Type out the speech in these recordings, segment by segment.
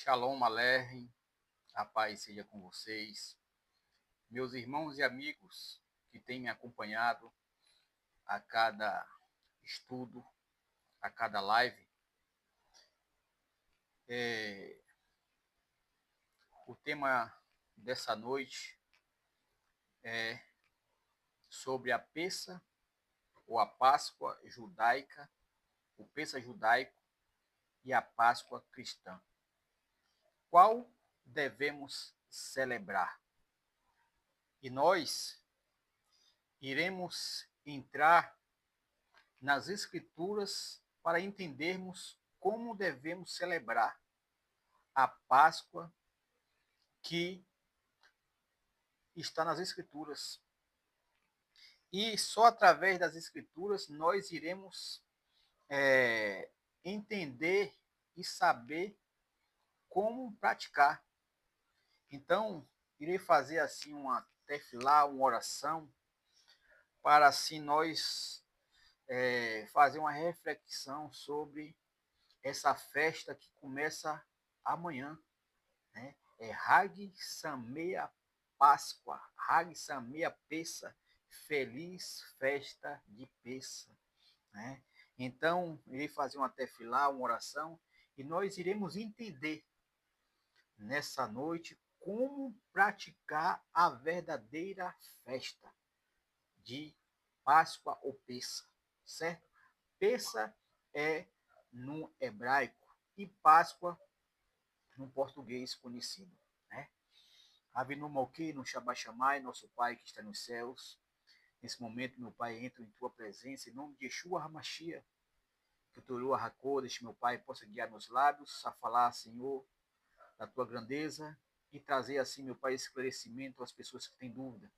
Shalom Aleichem, a paz seja com vocês, meus irmãos e amigos que têm me acompanhado a cada estudo, a cada live. O tema dessa noite é sobre a Pessa ou a Páscoa judaica, o Pessa judaico e a Páscoa cristã. Qual devemos celebrar? E nós iremos entrar nas Escrituras para entendermos como devemos celebrar a Páscoa que está nas Escrituras. E só através das Escrituras nós iremos entender e saber como praticar. Então, irei fazer assim uma tefilá, uma oração, para assim nós fazer uma reflexão sobre essa festa que começa amanhã, né? É Hag Samea Páscoa, Hag Samea Pessa, feliz festa de Pessa, né? Então, irei fazer uma tefilá, uma oração, e nós iremos entender nessa noite como praticar a verdadeira festa de Páscoa ou Pessa, certo? Pessa é no hebraico e Páscoa no português conhecido, né? Avinu Malki, no Shabbat Shammai, nosso Pai que está nos céus. Nesse momento, meu Pai, entro em Tua presença, em nome de Yeshua HaMashiach, que o Teu HaKodesh, meu Pai, possa guiar meus lábios a falar, Senhor, da Tua grandeza e trazer assim, meu Pai, esclarecimento às pessoas que têm dúvida.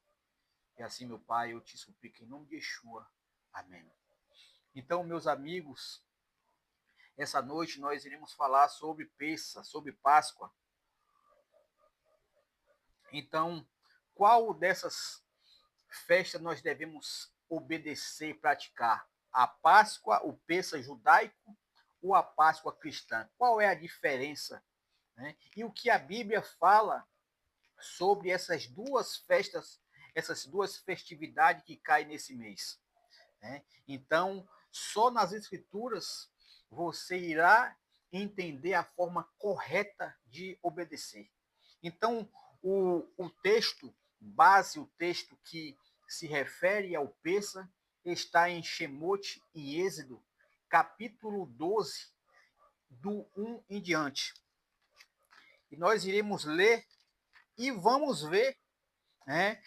E assim, meu Pai, eu te suplico em nome de Yeshua. Amém. Então, meus amigos, essa noite nós iremos falar sobre Pessa, sobre Páscoa. Então, qual dessas festas nós devemos obedecer e praticar? A Páscoa, o Pessa judaico ou a Páscoa cristã? Qual é a diferença, né? E o que a Bíblia fala sobre essas duas festas, essas duas festividades que caem nesse mês, né? Então, só nas Escrituras você irá entender a forma correta de obedecer. Então, o texto base, o texto que se refere ao Pessa, está em Shemote, em Êxodo, capítulo 12, do 1 em diante. E nós iremos ler e vamos ver, né,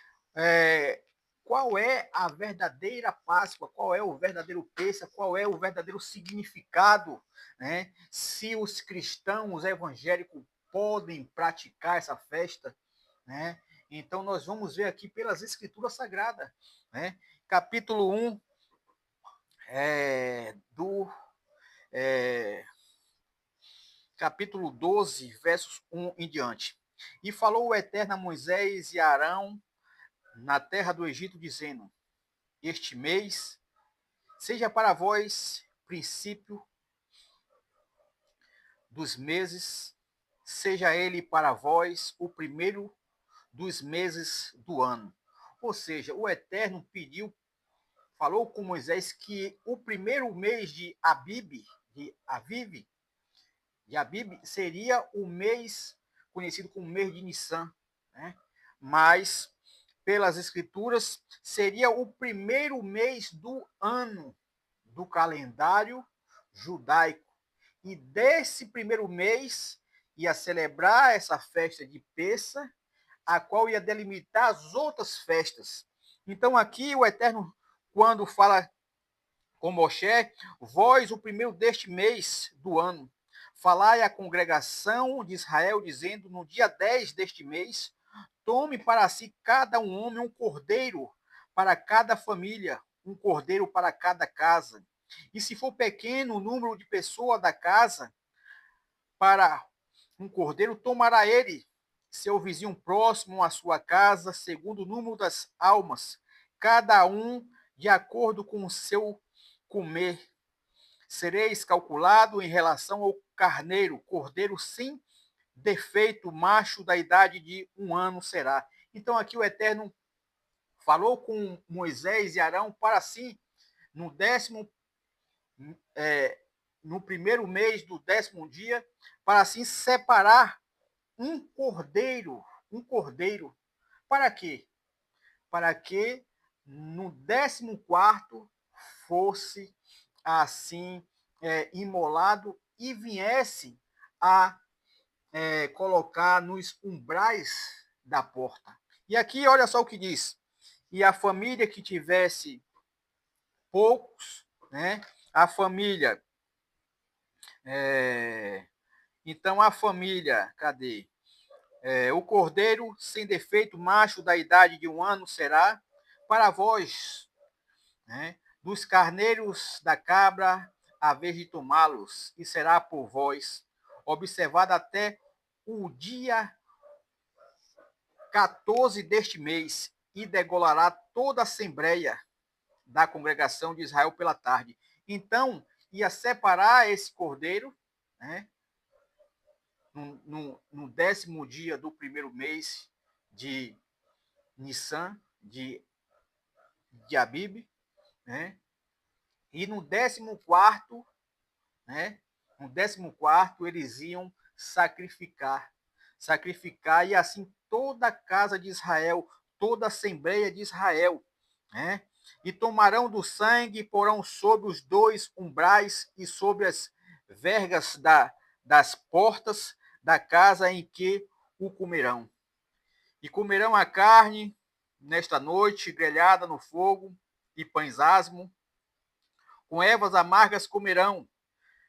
qual é a verdadeira Páscoa, qual é o verdadeiro Pessa, qual é o verdadeiro significado, né? Se os cristãos evangélicos podem praticar essa festa, né? Então nós vamos ver aqui pelas Escrituras Sagradas, né? Capítulo 1 do capítulo 12, versos 1 em diante. E falou o Eterno a Moisés e a Arão na terra do Egito, dizendo: este mês seja para vós princípio dos meses, seja ele para vós o primeiro dos meses do ano. Ou seja, o Eterno falou com Moisés que o primeiro mês de Abib seria o mês conhecido como mês de Nissan, né? Mas pelas escrituras seria o primeiro mês do ano do calendário judaico. E desse primeiro mês ia celebrar essa festa de Pessa, a qual ia delimitar as outras festas. Então aqui o Eterno, quando fala com Moshe, vós o primeiro deste mês do ano, falai à congregação de Israel, dizendo, no dia 10 deste mês, tome para si cada um homem um cordeiro para cada família, um cordeiro para cada casa. E se for pequeno o número de pessoas da casa, para um cordeiro, tomará ele seu vizinho próximo à sua casa, segundo o número das almas, cada um de acordo com o seu comer. Sereis calculado em relação ao cordeiro sem defeito macho da idade de 1 ano será. Então aqui o Eterno falou com Moisés e Arão para assim, no no primeiro mês do 10º dia, para assim separar um cordeiro. Para quê? Para que no 14º fosse assim imolado e viesse a colocar nos umbrais da porta. E aqui olha só o que diz: e a família que tivesse poucos, né? A família, então a família, cadê? O cordeiro sem defeito, macho da idade de 1 ano será para vós, né? Dos carneiros da cabra, a vez de tomá-los, e será por vós observado até o dia 14 deste mês, e degolará toda a assembleia da congregação de Israel pela tarde. Então, ia separar esse cordeiro, né, no 10º dia do primeiro mês de Nissan, de Abib, né, e no 14º, né, no 14º eles iam sacrificar, e assim toda a casa de Israel, toda a assembleia de Israel, né? E tomarão do sangue e porão sobre os 2 umbrais e sobre as vergas das portas da casa em que o comerão. E comerão a carne nesta noite, grelhada no fogo, e pães asmos, com ervas amargas comerão.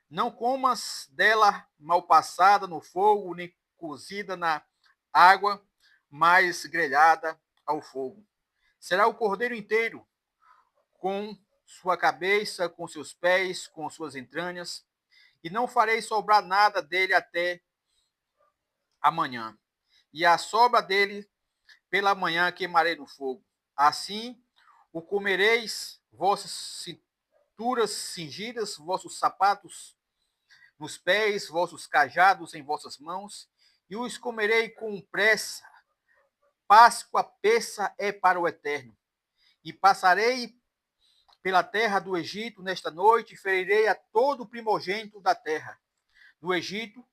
Não comas dela mal passada no fogo, nem cozida na água, mas grelhada ao fogo. Será o cordeiro inteiro, com sua cabeça, com seus pés, com suas entranhas, e não farei sobrar nada dele até amanhã. E a sobra dele pela manhã queimarei no fogo. Assim o comereis, vossas cinturas cingidas, vossos sapatos nos pés, vossos cajados em vossas mãos, e os comerei com pressa. Páscoa, peça é para o Eterno. E passarei pela terra do Egito nesta noite, e ferirei a todo o primogênito da terra do Egito,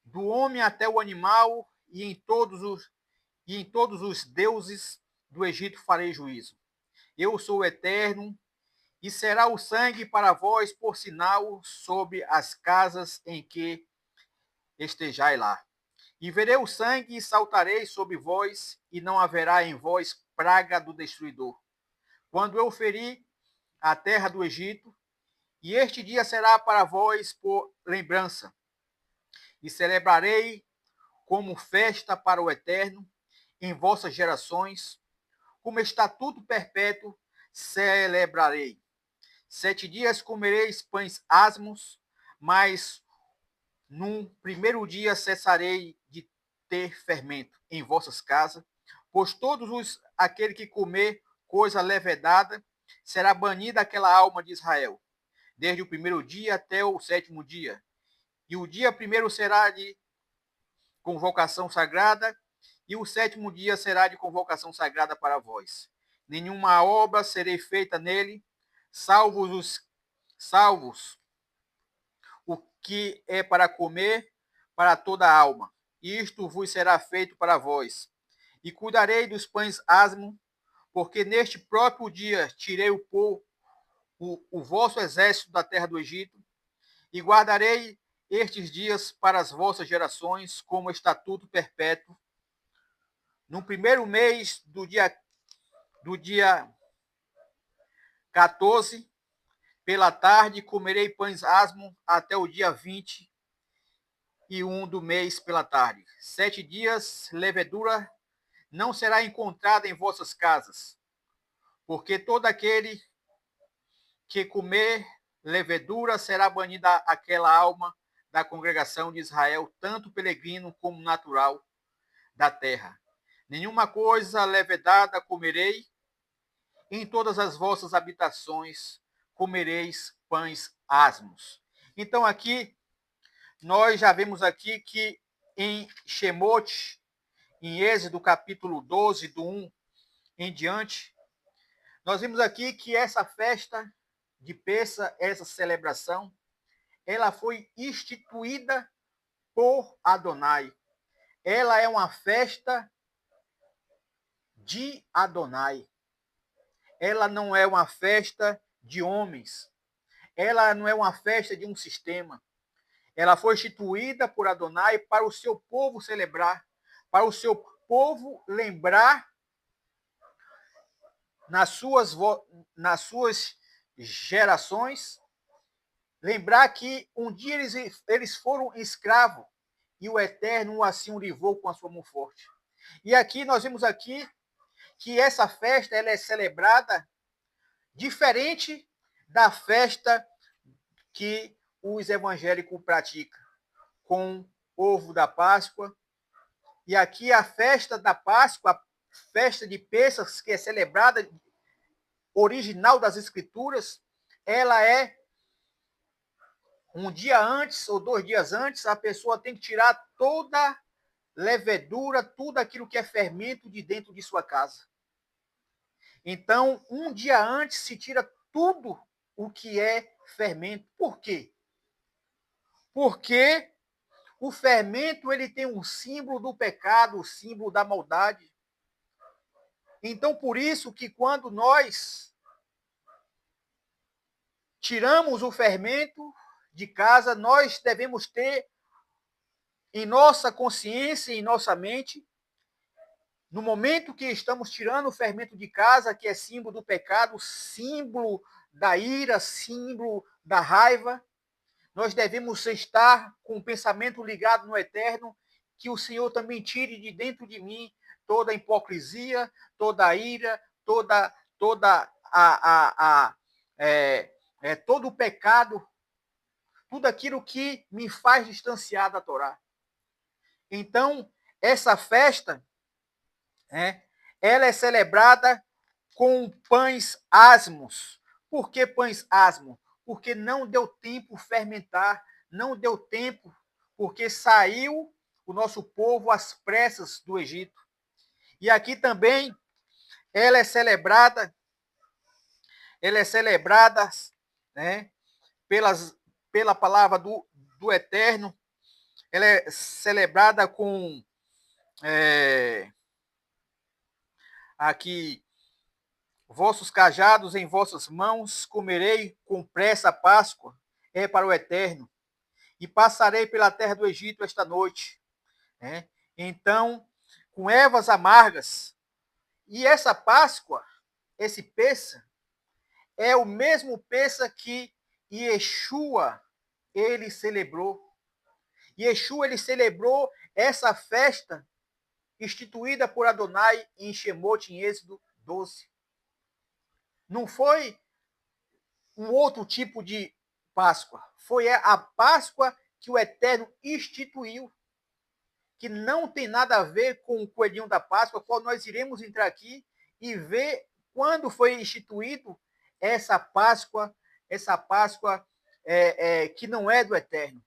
do homem até o animal, e em todos os deuses do Egito farei juízo. Eu sou o Eterno, e será o sangue para vós por sinal sobre as casas em que estejai lá. E verei o sangue e saltarei sobre vós, e não haverá em vós praga do destruidor. Quando eu ferir a terra do Egito, e este dia será para vós por lembrança, e celebrarei como festa para o Eterno em vossas gerações, como estatuto perpétuo celebrarei. 7 dias comereis pães asmos, mas no primeiro dia cessarei de ter fermento em vossas casas, pois aquele que comer coisa levedada será banida aquela alma de Israel, desde o primeiro dia até o 7º dia. E o dia primeiro será de convocação sagrada, e o 7º dia será de convocação sagrada para vós. Nenhuma obra serei feita nele, salvos o que é para comer para toda a alma. Isto vos será feito para vós. E cuidarei dos pães asmos, porque neste próprio dia tirei o vosso exército da terra do Egito, e guardarei estes dias para as vossas gerações como estatuto perpétuo. No primeiro mês do dia 14, pela tarde, comerei pães asmos até o dia 21 do mês pela tarde. 7 dias, levedura não será encontrada em vossas casas, porque todo aquele que comer levedura será banida aquela alma da congregação de Israel, tanto peregrino como natural da terra. Nenhuma coisa levedada comerei, em todas as vossas habitações comereis pães asmos. Então aqui, nós já vemos aqui que em Shemote, em Êxodo capítulo 12, do 1 em diante, nós vimos aqui que essa festa de Pêssah, essa celebração, ela foi instituída por Adonai. Ela é uma festa de Adonai. Ela não é uma festa de homens. Ela não é uma festa de um sistema. Ela foi instituída por Adonai para o seu povo celebrar, para o seu povo lembrar nas suas gerações, lembrar que um dia eles foram escravos e o Eterno assim o livrou com a sua mão forte. E aqui nós vemos aqui que essa festa ela é celebrada diferente da festa que os evangélicos praticam, com ovo da Páscoa. E aqui a festa da Páscoa, a festa de Pêssah, que é celebrada original das Escrituras, ela é um dia antes ou 2 dias antes, a pessoa tem que tirar toda levedura, tudo aquilo que é fermento de dentro de sua casa. Então, um dia antes se tira tudo o que é fermento. Por quê? Porque o fermento ele tem um símbolo do pecado, o símbolo da maldade. Então, por isso que quando nós tiramos o fermento de casa, nós devemos ter em nossa consciência, em nossa mente, no momento que estamos tirando o fermento de casa, que é símbolo do pecado, símbolo da ira, símbolo da raiva, nós devemos estar com o pensamento ligado no Eterno, que o Senhor também tire de dentro de mim toda a hipocrisia, toda a ira, todo o pecado, tudo aquilo que me faz distanciar da Torá. Então, essa festa, ela é celebrada com pães asmos. Por que pães asmos? Porque não deu tempo fermentar, não deu tempo, porque saiu o nosso povo às pressas do Egito. E aqui também ela é celebrada, né, pela palavra do Eterno, ela é celebrada com aqui, vossos cajados em vossas mãos, comerei com pressa a Páscoa, é para o Eterno, e passarei pela terra do Egito esta noite. Então, com ervas amargas, e essa Páscoa, esse Pêssah, é o mesmo Pêssah que Yeshua, ele celebrou. Yeshua, ele celebrou essa festa instituída por Adonai em Shemote, em Êxodo 12. Não foi um outro tipo de Páscoa. Foi a Páscoa que o Eterno instituiu, que não tem nada a ver com o coelhinho da Páscoa, qual nós iremos entrar aqui e ver quando foi instituído essa Páscoa que não é do Eterno.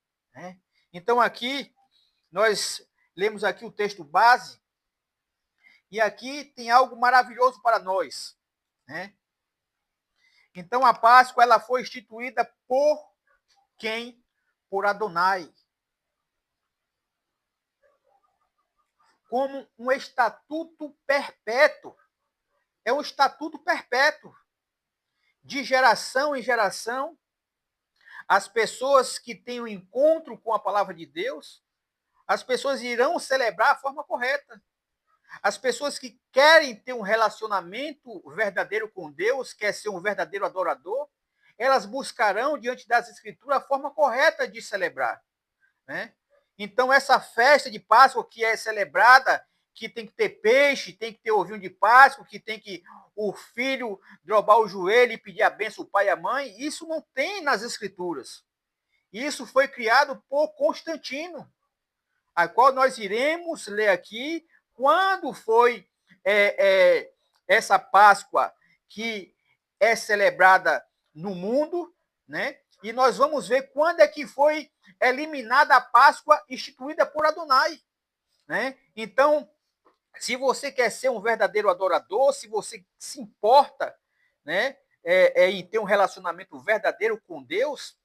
Então aqui, nós lemos aqui o texto base, e aqui tem algo maravilhoso para nós. Então a Páscoa ela foi instituída por quem? Por Adonai. Como um estatuto perpétuo. É um estatuto perpétuo. De geração em geração, as pessoas que têm um encontro com a palavra de Deus, as pessoas irão celebrar a forma correta. As pessoas que querem ter um relacionamento verdadeiro com Deus, quer ser um verdadeiro adorador, elas buscarão diante das Escrituras a forma correta de celebrar. Então, essa festa de Páscoa que é celebrada, que tem que ter peixe, tem que ter ovinho de Páscoa, que tem que o filho dobrar o joelho e pedir a bênção ao pai e à mãe, isso não tem nas Escrituras. Isso foi criado por Constantino, a qual nós iremos ler aqui quando foi essa Páscoa que é celebrada no mundo, E nós vamos ver quando é que foi eliminada a Páscoa instituída por Adonai, né? Então, se você quer ser um verdadeiro adorador, se você se importa, né, em ter um relacionamento verdadeiro com Deus,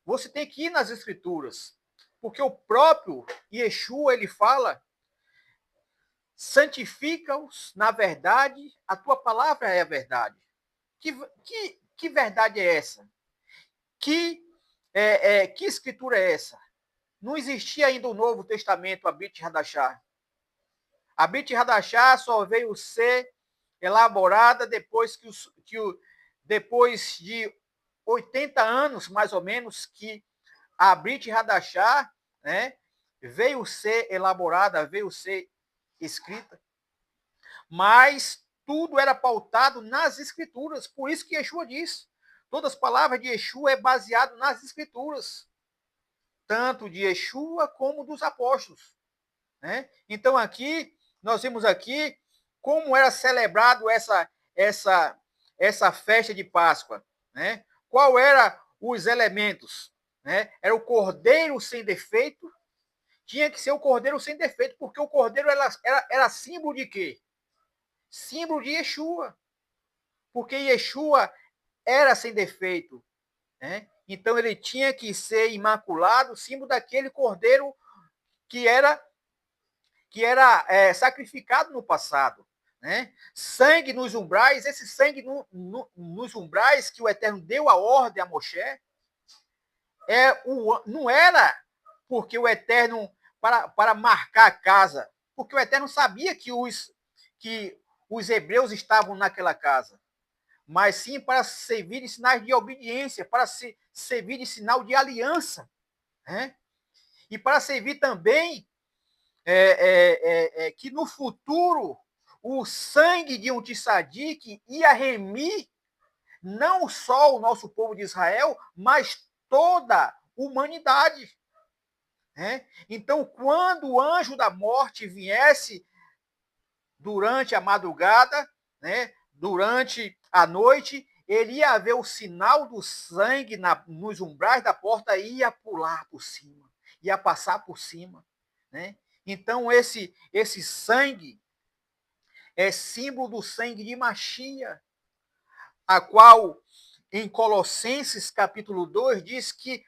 você tem que ir nas Escrituras, porque o próprio Yeshua, ele fala: santifica-os na verdade, a tua palavra é a verdade. Que verdade é essa? Que escritura é essa? Não existia ainda o Novo Testamento, a Brit Hadashah. A Brit Hadashah só veio ser elaborada depois depois de 80 anos, mais ou menos, que a Brit Hadashah, né, veio ser elaborada, veio ser escrita. Mas tudo era pautado nas Escrituras. Por isso que Yeshua diz: todas as palavras de Yeshua é baseado nas Escrituras, tanto de Yeshua como dos apóstolos, né? Então aqui nós vemos aqui como era celebrado essa festa de Páscoa, né? Qual era os elementos, né? Era o cordeiro sem defeito. Tinha que ser o cordeiro sem defeito, porque o cordeiro era símbolo de quê? Símbolo de Yeshua, porque Yeshua era sem defeito, né? Então ele tinha que ser imaculado, símbolo daquele cordeiro que era sacrificado no passado, né? Sangue nos umbrais, esse sangue nos umbrais que o Eterno deu a ordem a Moshe, não era porque o Eterno para marcar a casa, porque o Eterno sabia que os hebreus estavam naquela casa, mas sim para servir de sinais de obediência, para servir de sinal de aliança, né? E para servir também que no futuro o sangue de um tzadik ia remir não só o nosso povo de Israel, mas toda a humanidade, né? Então, quando o anjo da morte viesse durante a madrugada, né, durante a noite, ele ia ver o sinal do sangue nos umbrais da porta e ia pular por cima, ia passar por cima, né? Então, esse sangue é símbolo do sangue de Machia, a qual, em Colossenses capítulo 2, diz que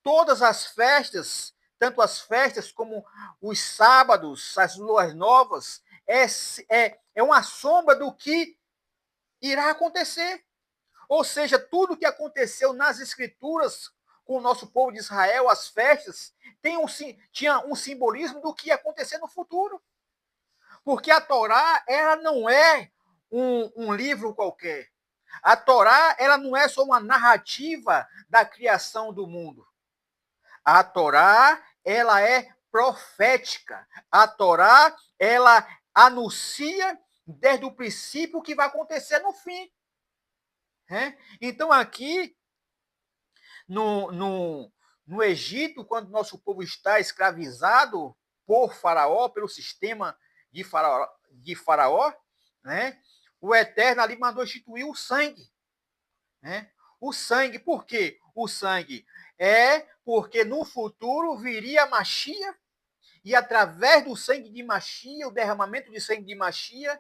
todas as festas, tanto as festas como os sábados, as luas novas, é uma sombra do que irá acontecer. Ou seja, tudo que aconteceu nas Escrituras com o nosso povo de Israel, as festas, tinha um simbolismo do que ia acontecer no futuro. Porque a Torá, ela não é um livro qualquer. A Torá, ela não é só uma narrativa da criação do mundo. A Torá, ela é profética. A Torá, ela anuncia desde o princípio o que vai acontecer no fim. Né? Então, aqui no Egito, quando nosso povo está escravizado por Faraó, pelo sistema de Faraó, né? O Eterno ali mandou instituir o sangue. Né? O sangue, por quê? O sangue é porque no futuro viria Machia, e através do sangue de Machia, o derramamento de sangue de Machia,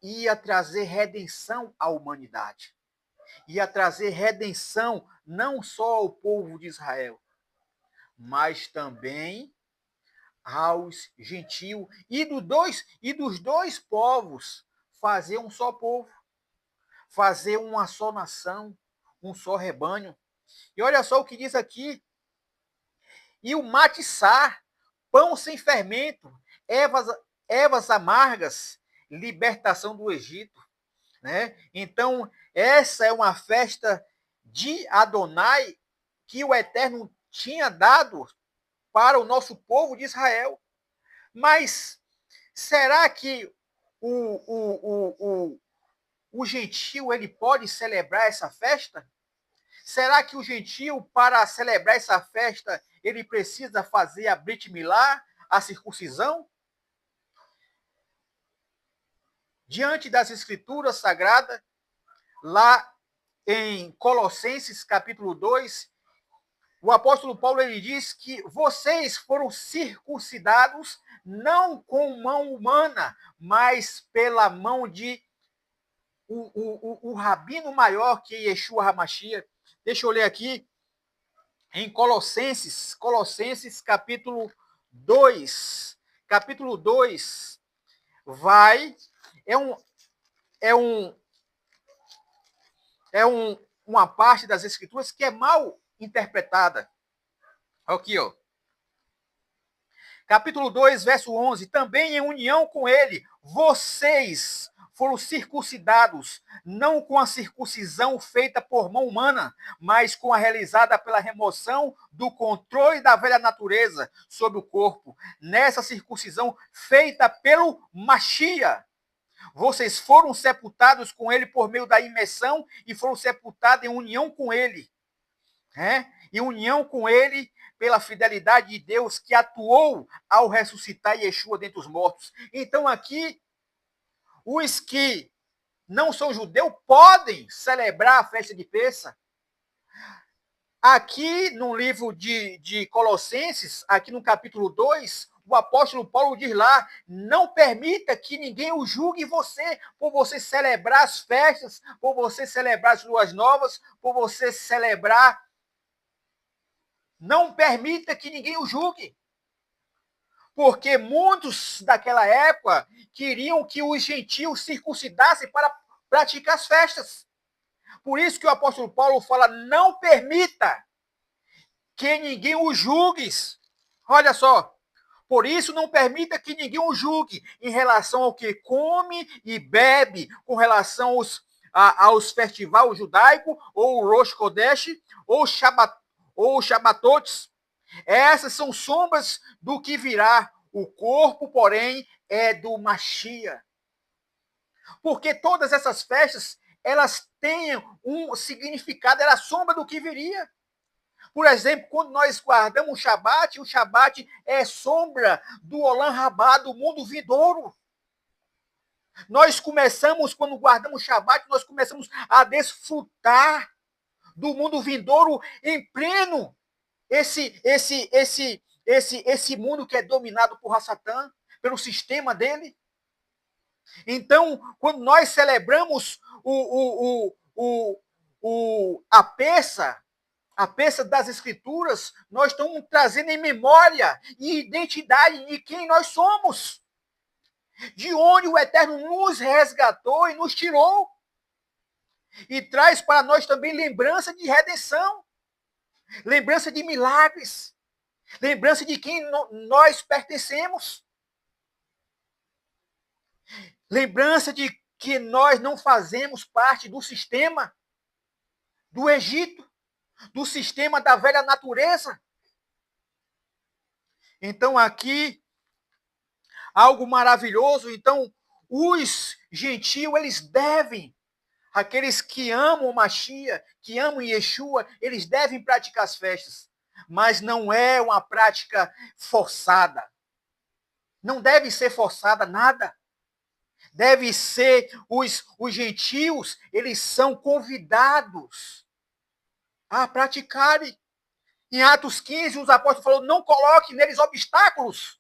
ia trazer redenção à humanidade. Ia trazer redenção não só ao povo de Israel, mas também aos gentios e dos dois povos fazer um só povo, fazer uma só nação, um só rebanho. E olha só o que diz aqui: e o matiçar, pão sem fermento, ervas amargas, libertação do Egito, né? Então, essa é uma festa de Adonai que o Eterno tinha dado para o nosso povo de Israel. Mas será que o gentio ele pode celebrar essa festa? Será que o gentio, para celebrar essa festa, ele precisa fazer a Brit Milá, a circuncisão? Diante das escrituras sagradas, lá em Colossenses capítulo 2, o apóstolo Paulo ele diz que vocês foram circuncidados não com mão humana, mas pela mão de o rabino maior, que é Yeshua HaMashiach. Deixa eu ler aqui em Colossenses capítulo 2. Capítulo 2 vai é um é um é um, uma parte das escrituras que é mal interpretada. Aqui, ó. Capítulo 2, verso 11. Também em união com ele, vocês foram circuncidados, não com a circuncisão feita por mão humana, mas com a realizada pela remoção do controle da velha natureza sobre o corpo. Nessa circuncisão feita pelo Machia, vocês foram sepultados com ele por meio da imersão e foram sepultados em união com ele. Em união com ele pela fidelidade de Deus que atuou ao ressuscitar Yeshua dentre os mortos. Então aqui, os que não são judeus podem celebrar a festa de Pêssar. Aqui no livro de Colossenses, aqui no capítulo 2, o apóstolo Paulo diz lá, não permita que ninguém o julgue você, por você celebrar as festas, por você celebrar as luas novas, por você celebrar. Não permita que ninguém o julgue. Porque muitos daquela época queriam que os gentios circuncidassem para praticar as festas. Por isso que o apóstolo Paulo fala, não permita que ninguém o julgue. Olha só, por isso não permita que ninguém o julgue em relação ao que come e bebe, com relação aos festivais judaicos, ou o Rosh Kodesh, ou o Shabatotes. Essas são sombras do que virá. O corpo, porém, é do Machia. Porque todas essas festas, elas têm um significado, ela é sombra do que viria. Por exemplo, quando nós guardamos o Shabat é sombra do Olam Rabá, do mundo vindouro. Nós começamos, quando guardamos o Shabat, nós começamos a desfrutar do mundo vindouro em pleno esse mundo que é dominado por Satã, pelo sistema dele. Então, quando nós celebramos a peça das Escrituras, nós estamos trazendo em memória e identidade de quem nós somos, de onde o Eterno nos resgatou e nos tirou, e traz para nós também lembrança de redenção, lembrança de milagres, lembrança de quem nós pertencemos, lembrança de que nós não fazemos parte do sistema do Egito, do sistema da velha natureza. Então aqui, algo maravilhoso. Então, os gentios, eles devem, aqueles que amam o Mashiach, que amam Yeshua, eles devem praticar as festas. Mas não é uma prática forçada. Não deve ser forçada nada. Deve ser, os gentios, eles são convidados a praticarem. Em Atos 15, os apóstolos falaram, não coloque neles obstáculos.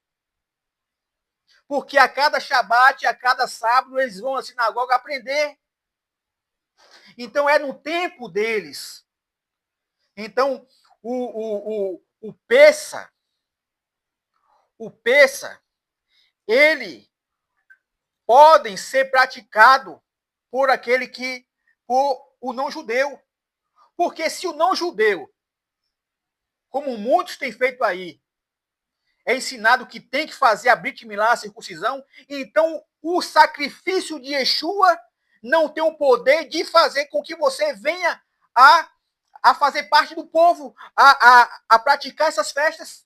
Porque a cada Shabat, a cada sábado, eles vão à sinagoga aprender. Então, é no tempo deles. Então, o Pêssar, ele podem ser praticado por o não-judeu. Porque se o não-judeu, como muitos têm feito aí, é ensinado que tem que fazer a Brit Milá, a circuncisão, então o sacrifício de Yeshua não tem o poder de fazer com que você venha a fazer parte do povo, a praticar essas festas.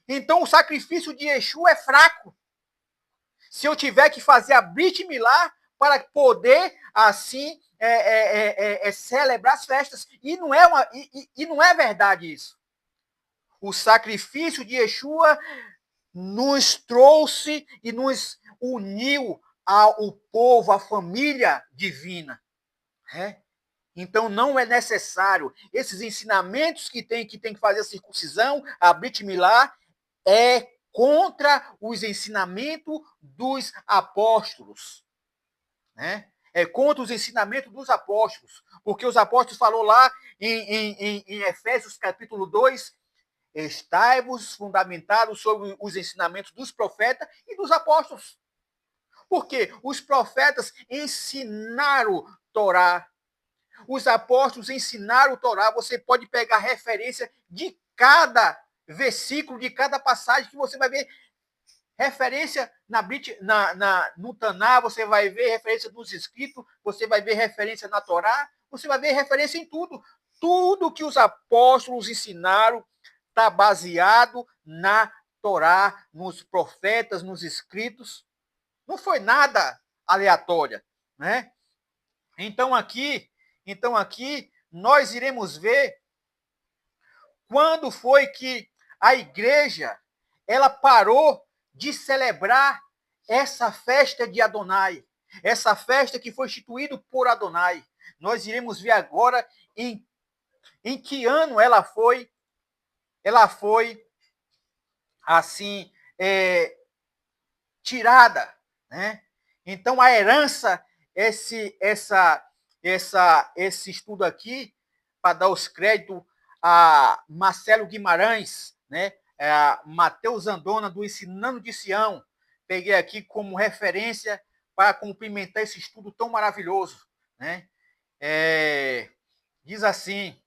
Então o sacrifício de Yeshua é fraco. Se eu tiver que fazer a Brit Milá para poder, assim, celebrar as festas. E não é verdade isso. O sacrifício de Yeshua nos trouxe e nos uniu ao povo, à família divina. Então não é necessário. Esses ensinamentos que tem que fazer a circuncisão, a Brit Milá, é contra os ensinamentos dos apóstolos, né? É contra os ensinamentos dos apóstolos, porque os apóstolos falou lá em Efésios capítulo 2, estai-vos fundamentados sobre os ensinamentos dos profetas e dos apóstolos. Porque os profetas ensinaram Torá, os apóstolos ensinaram o Torá. Você pode pegar referência de cada versículo, de cada passagem, que você vai ver referência no Taná, você vai ver referência nos escritos, você vai ver referência na Torá, você vai ver referência em tudo. Tudo que os apóstolos ensinaram está baseado na Torá, nos profetas, nos escritos. Não foi nada aleatório, né? Então aqui nós iremos ver quando foi que a igreja ela parou de celebrar essa festa de Adonai, essa festa que foi instituída por Adonai. Nós iremos ver agora em que ano ela foi assim tirada, né? Então a herança, esse estudo aqui, para dar os créditos a Marcelo Guimarães, né? A Mateus Andona, do Ensinando de Sião, peguei aqui como referência para cumprimentar esse estudo tão maravilhoso, né? Diz assim,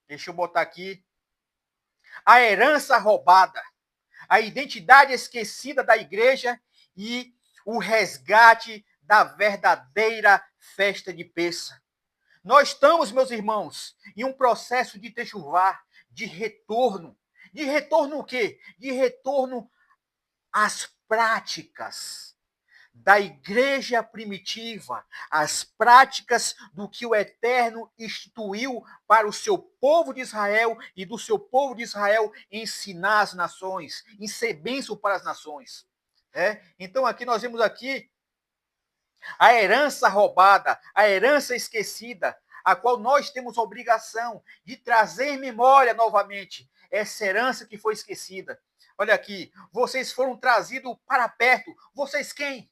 deixa eu botar aqui, a herança roubada, a identidade esquecida da igreja e o resgate da verdadeira festa de Pêssar. Nós estamos, meus irmãos, em um processo de techuvá, de retorno. De retorno o quê? De retorno às práticas da igreja primitiva, as práticas do que o Eterno instituiu para o seu povo de Israel e do seu povo de Israel ensinar as nações, em ser bênção para as nações. Então aqui nós vemos aqui a herança roubada, a herança esquecida, a qual nós temos a obrigação de trazer em memória novamente essa herança que foi esquecida. Olha aqui, vocês foram trazidos para perto. Vocês quem?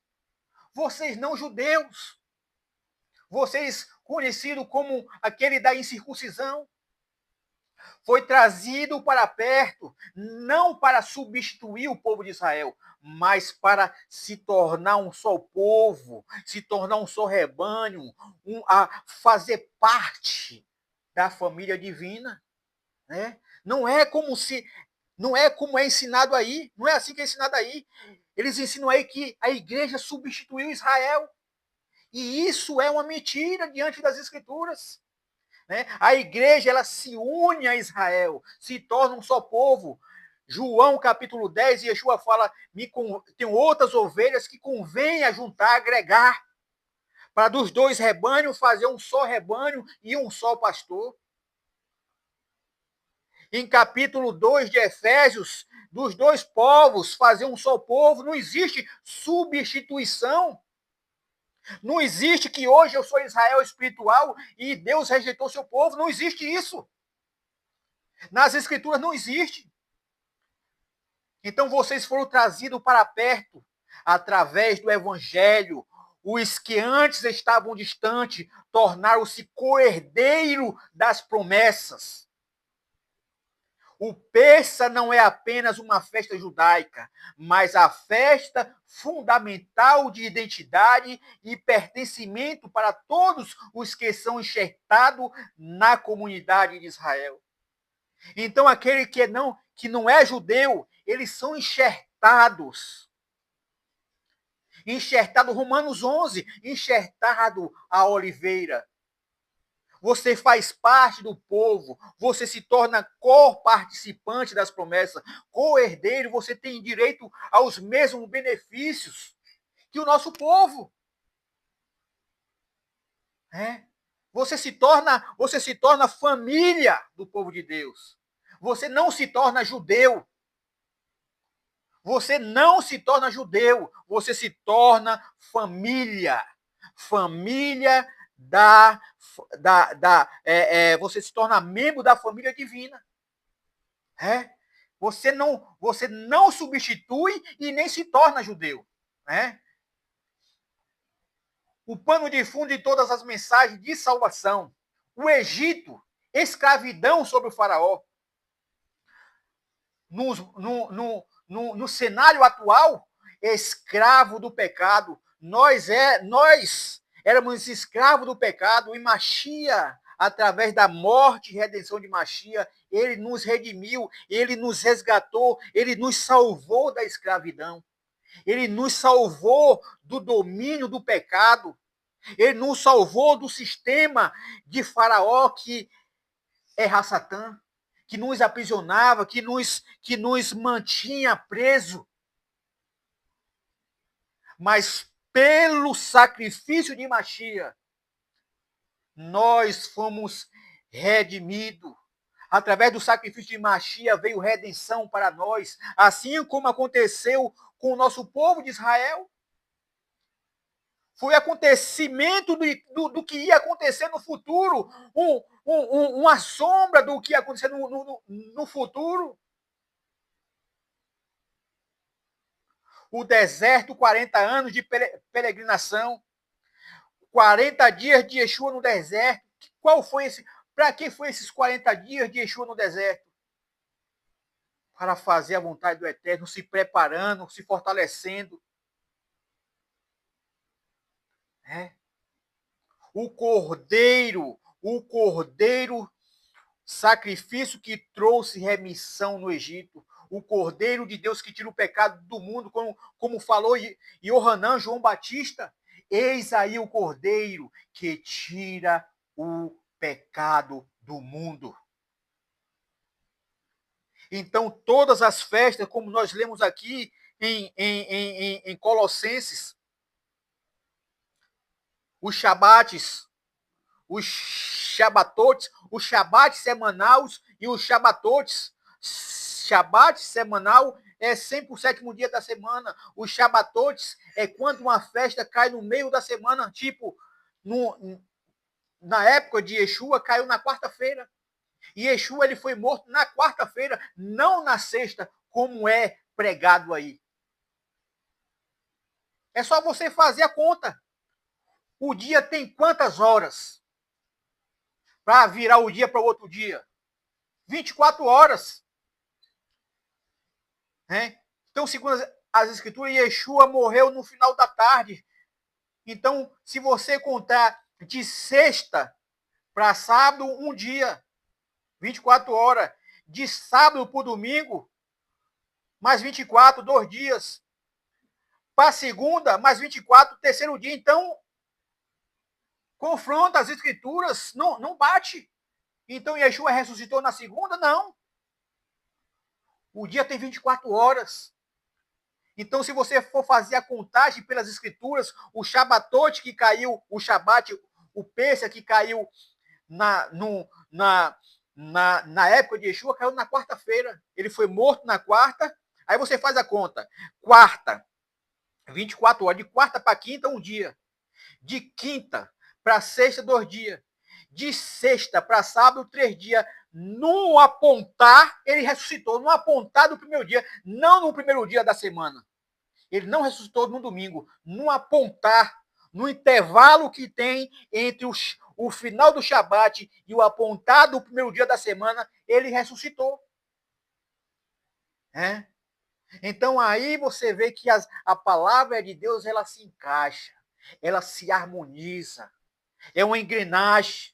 Vocês não judeus. Vocês conhecidos como aquele da incircuncisão. Foi trazido para perto, não para substituir o povo de Israel, mas para se tornar um só povo, se tornar um só rebanho, a fazer parte da família divina, né? Não é como é ensinado aí, não é assim que é ensinado aí. Eles ensinam aí que a igreja substituiu Israel. E isso é uma mentira diante das escrituras. Né? A igreja ela se une a Israel, se torna um só povo. João capítulo 10, Yeshua fala, tem outras ovelhas que convém ajuntar, agregar, para dos dois rebanhos fazer um só rebanho e um só pastor. Em capítulo 2 de Efésios, dos dois povos fazer um só povo, não existe substituição. Não existe que hoje eu sou Israel espiritual e Deus rejeitou seu povo. Não existe isso. Nas escrituras não existe. Então vocês foram trazidos para perto através do evangelho. Os que antes estavam distantes tornaram-se co-herdeiro das promessas. O Pêssar não é apenas uma festa judaica, mas a festa fundamental de identidade e pertencimento para todos os que são enxertados na comunidade de Israel. Então, aquele que não é judeu, eles são enxertados. Enxertado, Romanos 11, enxertado a oliveira. Você faz parte do povo, você se torna co-participante das promessas, co-herdeiro, você tem direito aos mesmos benefícios que o nosso povo. Você se torna família do povo de Deus. Você não se torna judeu. Você não se torna judeu, você se torna família. Família você se torna membro da família divina. Você não substitui e nem se torna judeu. O pano de fundo de todas as mensagens de salvação. O Egito, escravidão sobre o faraó. No cenário atual, escravo do pecado. Nós éramos escravos do pecado e Machia, através da morte e redenção de Machia, ele nos redimiu, ele nos resgatou, ele nos salvou da escravidão. Ele nos salvou do domínio do pecado. Ele nos salvou do sistema de Faraó que era Satã, que nos aprisionava, que nos mantinha preso. Mas pelo sacrifício de Machia, nós fomos redimidos. Através do sacrifício de Machia veio redenção para nós, assim como aconteceu com o nosso povo de Israel. Foi acontecimento do que ia acontecer no futuro, uma sombra do que ia acontecer no futuro. O deserto, 40 anos de peregrinação, 40 dias de Yeshua no deserto. Para que foi esses 40 dias de Yeshua no deserto? Para fazer a vontade do Eterno, se preparando, se fortalecendo. O cordeiro, sacrifício que trouxe remissão no Egito. O cordeiro de Deus que tira o pecado do mundo, como falou Yohanan, João Batista. Eis aí o cordeiro que tira o pecado do mundo. Então, todas as festas, como nós lemos aqui em Colossenses, os shabates, os shabatotes, o shabat semanal e os shabatotes. Shabat semanal é sempre o 7º dia da semana. Os shabatotes é quando uma festa cai no meio da semana, tipo, na época de Yeshua, caiu na quarta-feira. E Yeshua ele foi morto na quarta-feira, não na sexta, como é pregado aí. É só você fazer a conta. O dia tem quantas horas para virar o dia para o outro dia? 24 horas. Então, segundo as escrituras, Yeshua morreu no final da tarde. Então, se você contar de sexta para sábado, um dia, 24 horas. De sábado para domingo, mais 24, 2 dias. Para segunda, mais 24, terceiro dia. Então, confronta as escrituras, não bate. Então, Yeshua ressuscitou na segunda? Não. O dia tem 24 horas. Então, se você for fazer a contagem pelas escrituras, o Shabatote que caiu, o Shabat, o Pêssega que caiu na época de Yeshua, caiu na quarta-feira. Ele foi morto na quarta. Aí você faz a conta. Quarta, 24 horas. De quarta para quinta, um dia. De quinta para sexta, 2 dias. De sexta para sábado, 3 dias. No apontar, ele ressuscitou. No apontar do primeiro dia. Não no primeiro dia da semana. Ele não ressuscitou no domingo. No apontar, no intervalo que tem entre o final do Shabat e o apontar do primeiro dia da semana, ele ressuscitou. Então aí você vê que a palavra de Deus ela se encaixa, ela se harmoniza. É uma engrenagem.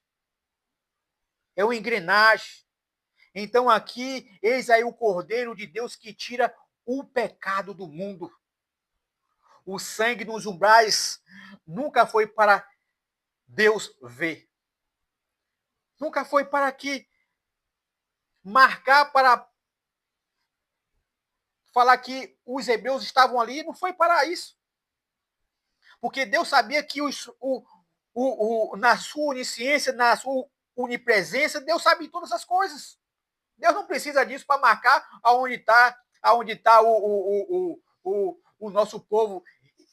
É uma engrenagem. Então aqui, eis aí o Cordeiro de Deus que tira o pecado do mundo. O sangue nos umbrais nunca foi para Deus ver. Nunca foi para que marcar para falar que os hebreus estavam ali, não foi para isso. Porque Deus sabia que na sua onisciência, na sua onipresença, Deus sabe todas as coisas. Deus não precisa disso para marcar aonde está o nosso povo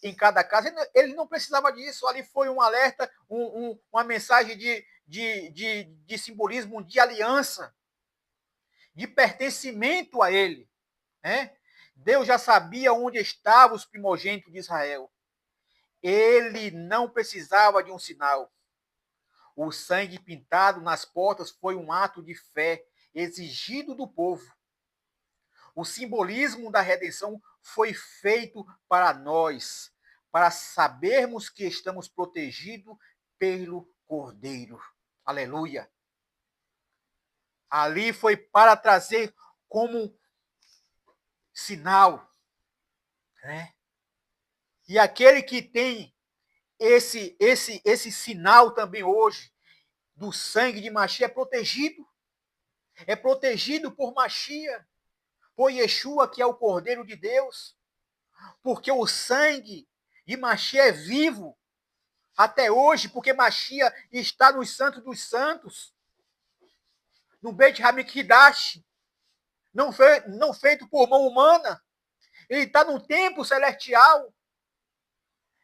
em cada casa. Ele não precisava disso. Ali foi um alerta, uma mensagem de simbolismo, de aliança, de pertencimento a ele. Né? Deus já sabia onde estavam os primogênitos de Israel. Ele não precisava de um sinal. O sangue pintado nas portas foi um ato de fé exigido do povo. O simbolismo da redenção foi feito para nós, para sabermos que estamos protegidos pelo Cordeiro. Aleluia. Ali foi para trazer como sinal, né? E aquele que tem esse sinal também hoje do sangue de Machia é protegido por Machia, por Yeshua, que é o Cordeiro de Deus, porque o sangue de Machia é vivo até hoje, porque Machia está nos Santos dos Santos, no Beit Hamikdash, não feito por mão humana. Ele está no templo celestial,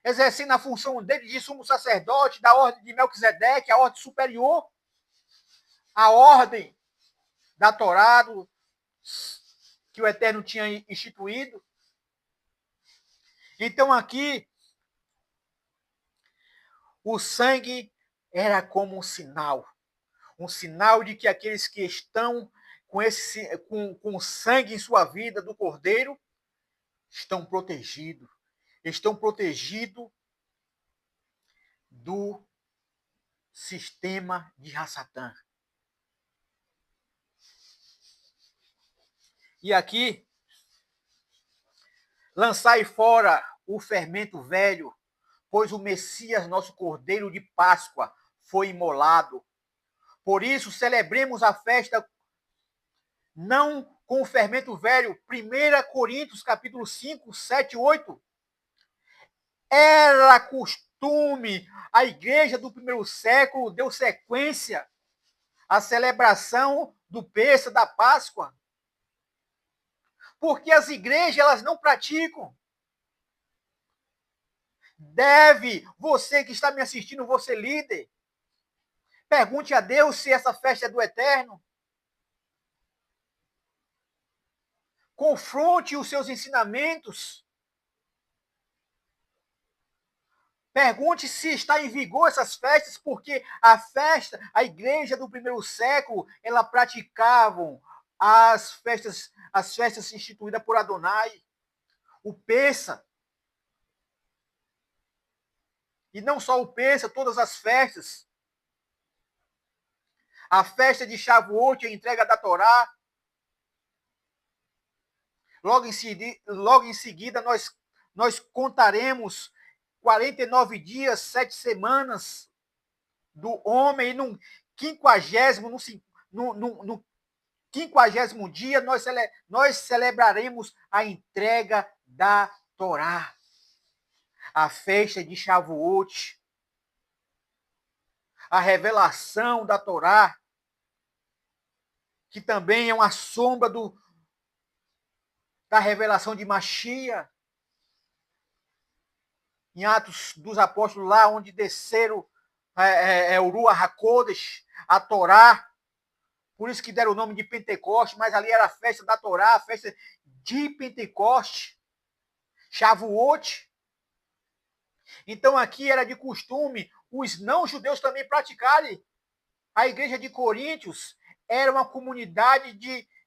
exercendo a função dele de sumo sacerdote, da ordem de Melquisedeque, a ordem superior, a ordem da Torá, que o Eterno tinha instituído. Então aqui, o sangue era como um sinal de que aqueles que estão com sangue em sua vida do Cordeiro estão protegidos do sistema de Hassatã. E aqui, lançai fora o fermento velho, pois o Messias, nosso Cordeiro de Páscoa, foi imolado. Por isso, celebremos a festa não com o fermento velho. 1 Coríntios, capítulo 5, 7, 8. Era costume, a igreja do primeiro século deu sequência à celebração do Pêssego, da Páscoa. Porque as igrejas, elas não praticam. Você que está me assistindo, você líder, pergunte a Deus se essa festa é do Eterno. Confronte os seus ensinamentos. Pergunte se está em vigor essas festas, porque a igreja do primeiro século, ela praticavam as festas instituídas por Adonai, o Pêssego. E não só o Pêssego, todas as festas. A festa de Shavuot, a entrega da Torá. Logo em seguida, nós contaremos 49 dias, 7 semanas do homem, e no 50º dia nós celebraremos a entrega da Torá, a festa de Shavuot, a revelação da Torá, que também é uma sombra da revelação de Machia, em Atos dos Apóstolos, lá onde desceram o Ruach HaKodesh, a Torá, por isso que deram o nome de Pentecoste, mas ali era a festa da Torá, a festa de Pentecoste, Shavuot. Então aqui era de costume os não-judeus também praticarem. A igreja de Coríntios era uma comunidade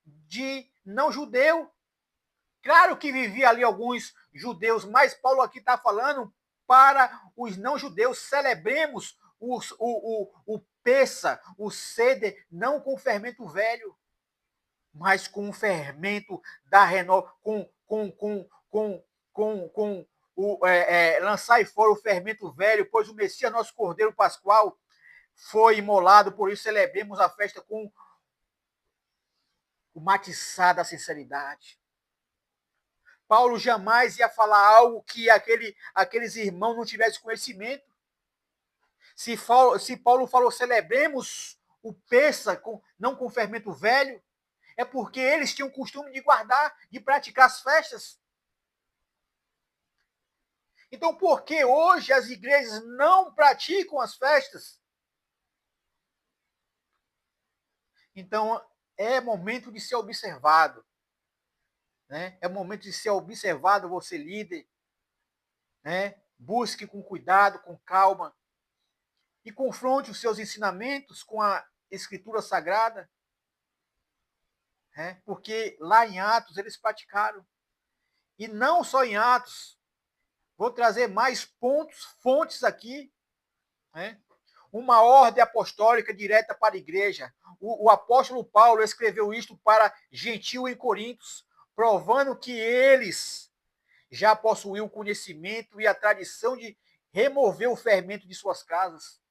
de não-judeu. Claro que vivia ali alguns judeus, mas Paulo aqui está falando para os não-judeus. Celebremos o Pêssego, o Seder, não com fermento velho, mas com o fermento da renovação, lançai fora o fermento velho, pois o Messias, nosso Cordeiro Pascual, foi imolado, por isso celebremos a festa com o matiçar da sinceridade. Paulo jamais ia falar algo que aqueles irmãos não tivessem conhecimento. Se Paulo falou, celebremos o Pêssego, não com fermento velho, é porque eles tinham o costume de guardar, de praticar as festas. Então, por que hoje as igrejas não praticam as festas? Então, é momento de ser observado. Né? É momento de ser observado, você líder. Né? Busque com cuidado, com calma. E confronte os seus ensinamentos com a Escritura Sagrada. Né? Porque lá em Atos eles praticaram. E não só em Atos. Vou trazer mais pontos, fontes aqui. Né? Uma ordem apostólica direta para a igreja. O apóstolo Paulo escreveu isto para gentil em Coríntios, provando que eles já possuíam o conhecimento e a tradição de remover o fermento de suas casas.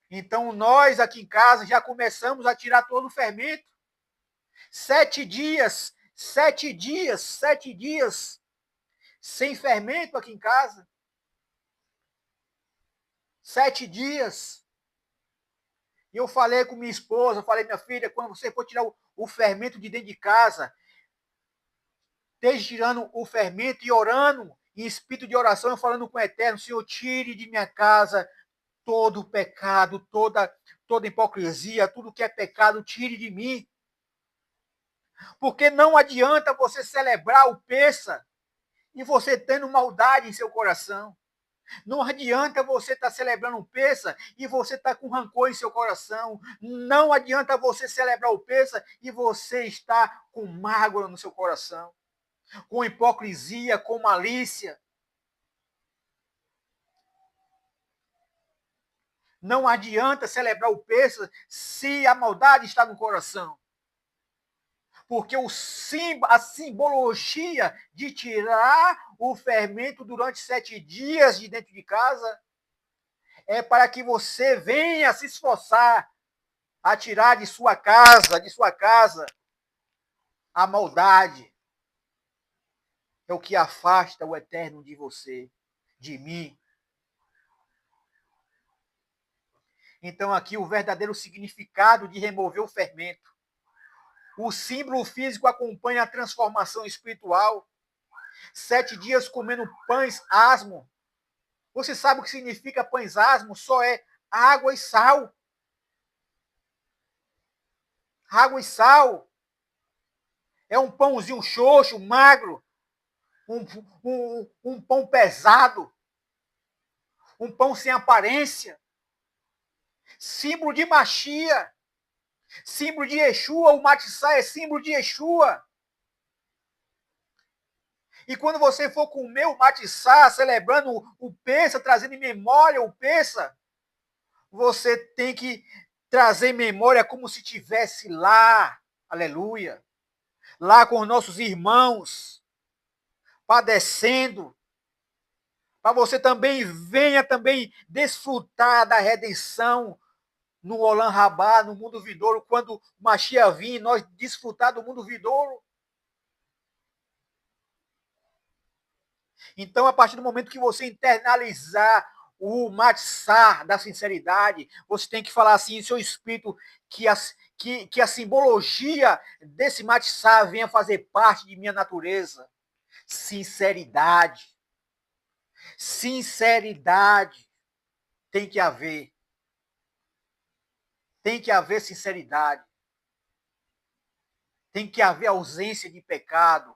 Então, nós aqui em casa já começamos a tirar todo o fermento. 7 dias, 7 dias sem fermento aqui em casa. 7 dias. E eu falei com minha esposa, eu falei, minha filha, quando você for tirar o fermento de dentro de casa, esteja tirando o fermento e orando, em espírito de oração, falando com o Eterno, Senhor, tire de minha casa todo o pecado, toda hipocrisia, tudo que é pecado, tire de mim. Porque não adianta você celebrar o Pêssar e você tendo maldade em seu coração. Não adianta você estar celebrando o Pêssar e você estar com rancor em seu coração. Não adianta você celebrar o Pêssar e você estar com mágoa no seu coração. Com hipocrisia, com malícia. Não adianta celebrar o Pêssar se a maldade está no coração. Porque a simbologia de tirar o fermento durante 7 dias de dentro de casa é para que você venha se esforçar a tirar de sua casa, a maldade. É o que afasta o Eterno de você, de mim. Então, aqui o verdadeiro significado de remover o fermento. O símbolo físico acompanha a transformação espiritual. 7 dias comendo pães asmo. Você sabe o que significa pães asmo? Só é água e sal. Água e sal. É um pãozinho xoxo, magro. Um pão pesado. Um pão sem aparência. Símbolo de Machia. Símbolo de Yeshua. O matissá é símbolo de Yeshua. E quando você for comer o matissá, celebrando o Pêssar, trazendo em memória o Pêssar, você tem que trazer em memória como se estivesse lá, aleluia, lá com os nossos irmãos, padecendo, para você também venha também desfrutar da redenção no Olam Rabá, no mundo vindouro, quando o Mashiach vir, nós desfrutar do mundo vindouro. Então, a partir do momento que você internalizar o matizar da sinceridade, você tem que falar assim em seu espírito que a simbologia desse matizar venha fazer parte de minha natureza. Sinceridade. Sinceridade tem que haver. Tem que haver sinceridade. Tem que haver ausência de pecado.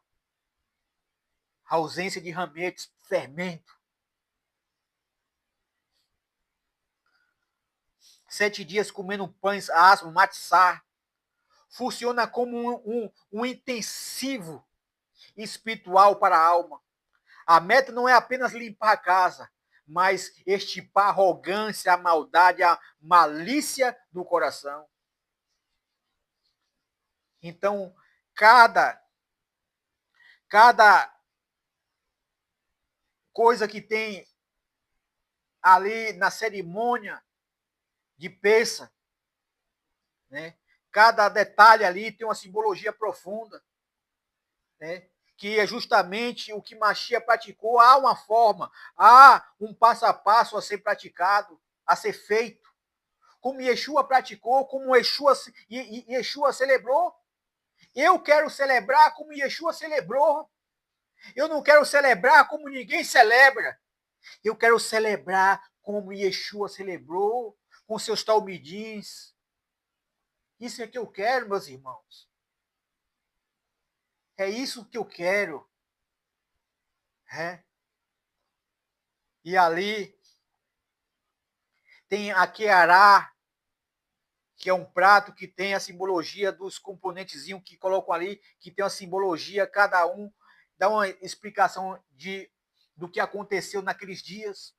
Ausência de rametes, fermento. 7 dias comendo pães asmos, matissar. Funciona como um intensivo espiritual para a alma. A meta não é apenas limpar a casa, mas extirpar a arrogância, a maldade, a malícia do coração. Então, cada coisa que tem ali na cerimônia de Pêssar, né? Cada detalhe ali tem uma simbologia profunda, né? Que é justamente o que Machia praticou. Há uma forma, há um passo a passo a ser praticado, a ser feito. Como Yeshua praticou, como Yeshua celebrou. Eu quero celebrar como Yeshua celebrou. Eu não quero celebrar como ninguém celebra. Eu quero celebrar como Yeshua celebrou, com seus talmidins. Isso é que eu quero, meus irmãos. É isso que eu quero. É. E ali tem a queará, que é um prato que tem a simbologia dos componentezinhos que colocam ali, que tem uma simbologia, cada um dá uma explicação do que aconteceu naqueles dias.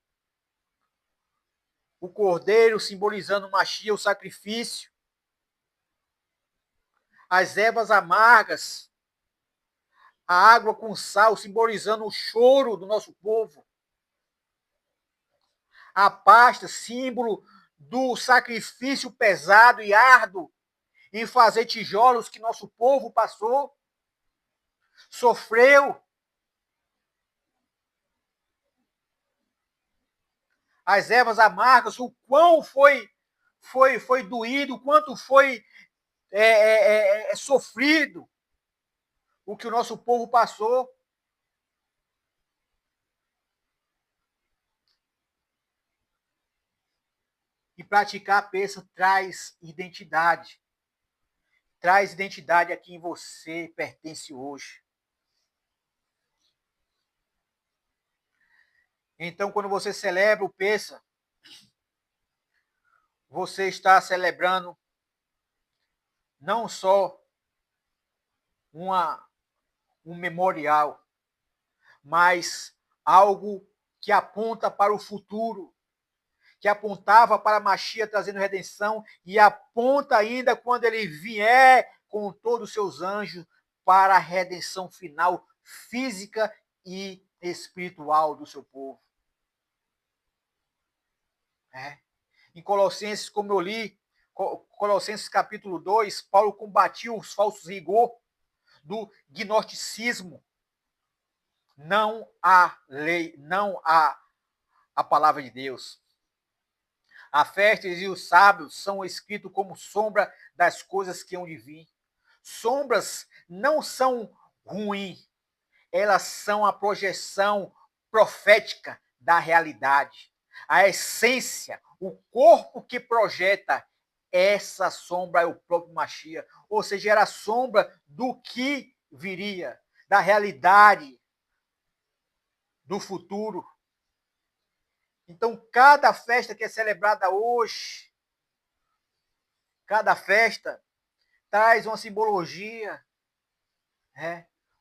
O cordeiro simbolizando o Machia, o sacrifício. As ervas amargas, a água com sal, simbolizando o choro do nosso povo. A pasta, símbolo do sacrifício pesado e árduo em fazer tijolos que nosso povo passou, sofreu. As ervas amargas, o quão foi doído, o quanto foi sofrido o que o nosso povo passou. E praticar a peça traz identidade. Traz identidade a quem você pertence hoje. Então, quando você celebra o peça, você está celebrando não só um memorial, mas algo que aponta para o futuro, que apontava para Machia trazendo redenção e aponta ainda quando ele vier com todos os seus anjos para a redenção final física e espiritual do seu povo. É. Em Colossenses, como eu li, Colossenses capítulo 2, Paulo combatiu os falsos rigor do gnosticismo. Não há lei, não há a palavra de Deus. A festa e os sábados são escritos como sombra das coisas que hão de vir. Sombras não são ruins, elas são a projeção profética da realidade. A essência, o corpo que projeta essa sombra é o próprio Machia, ou seja, era a sombra do que viria, da realidade, do futuro. Então, cada festa que é celebrada hoje, cada festa traz uma simbologia,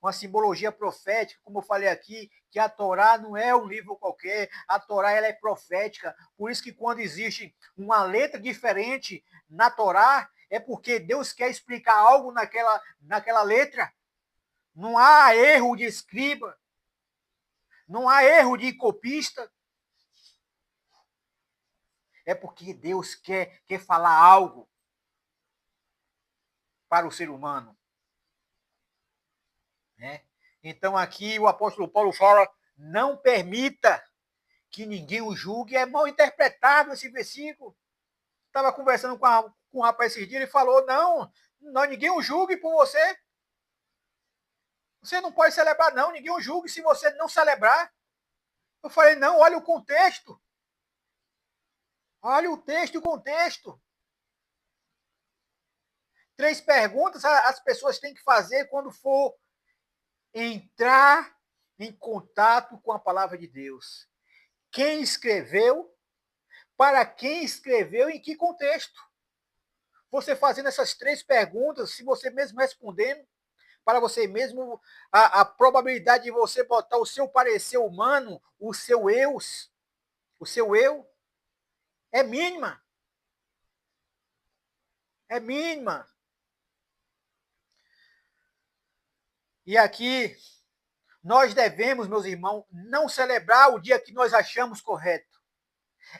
uma simbologia profética, como eu falei aqui, que a Torá não é um livro qualquer, a Torá ela é profética. Por isso que quando existe uma letra diferente na Torá, é porque Deus quer explicar algo naquela letra. Não há erro de escriba, não há erro de copista. É porque Deus quer falar algo para o ser humano. Né? Então aqui o apóstolo Paulo fala, não permita que ninguém o julgue. É mal interpretado esse versículo. Estava conversando com um rapaz esses dias, ele falou, não, ninguém o julgue por você. Você não pode celebrar, não, ninguém o julgue se você não celebrar. Eu falei, não, olha o contexto. Olha o texto e o contexto. 3 perguntas as pessoas têm que fazer quando for entrar em contato com a palavra de Deus. Quem escreveu? Para quem escreveu? Em que contexto? Você fazendo essas 3 perguntas, se você mesmo respondendo, para você mesmo, a probabilidade de você botar o seu parecer humano, o seu eu é mínima. É mínima. E aqui, nós devemos, meus irmãos, não celebrar o dia que nós achamos correto.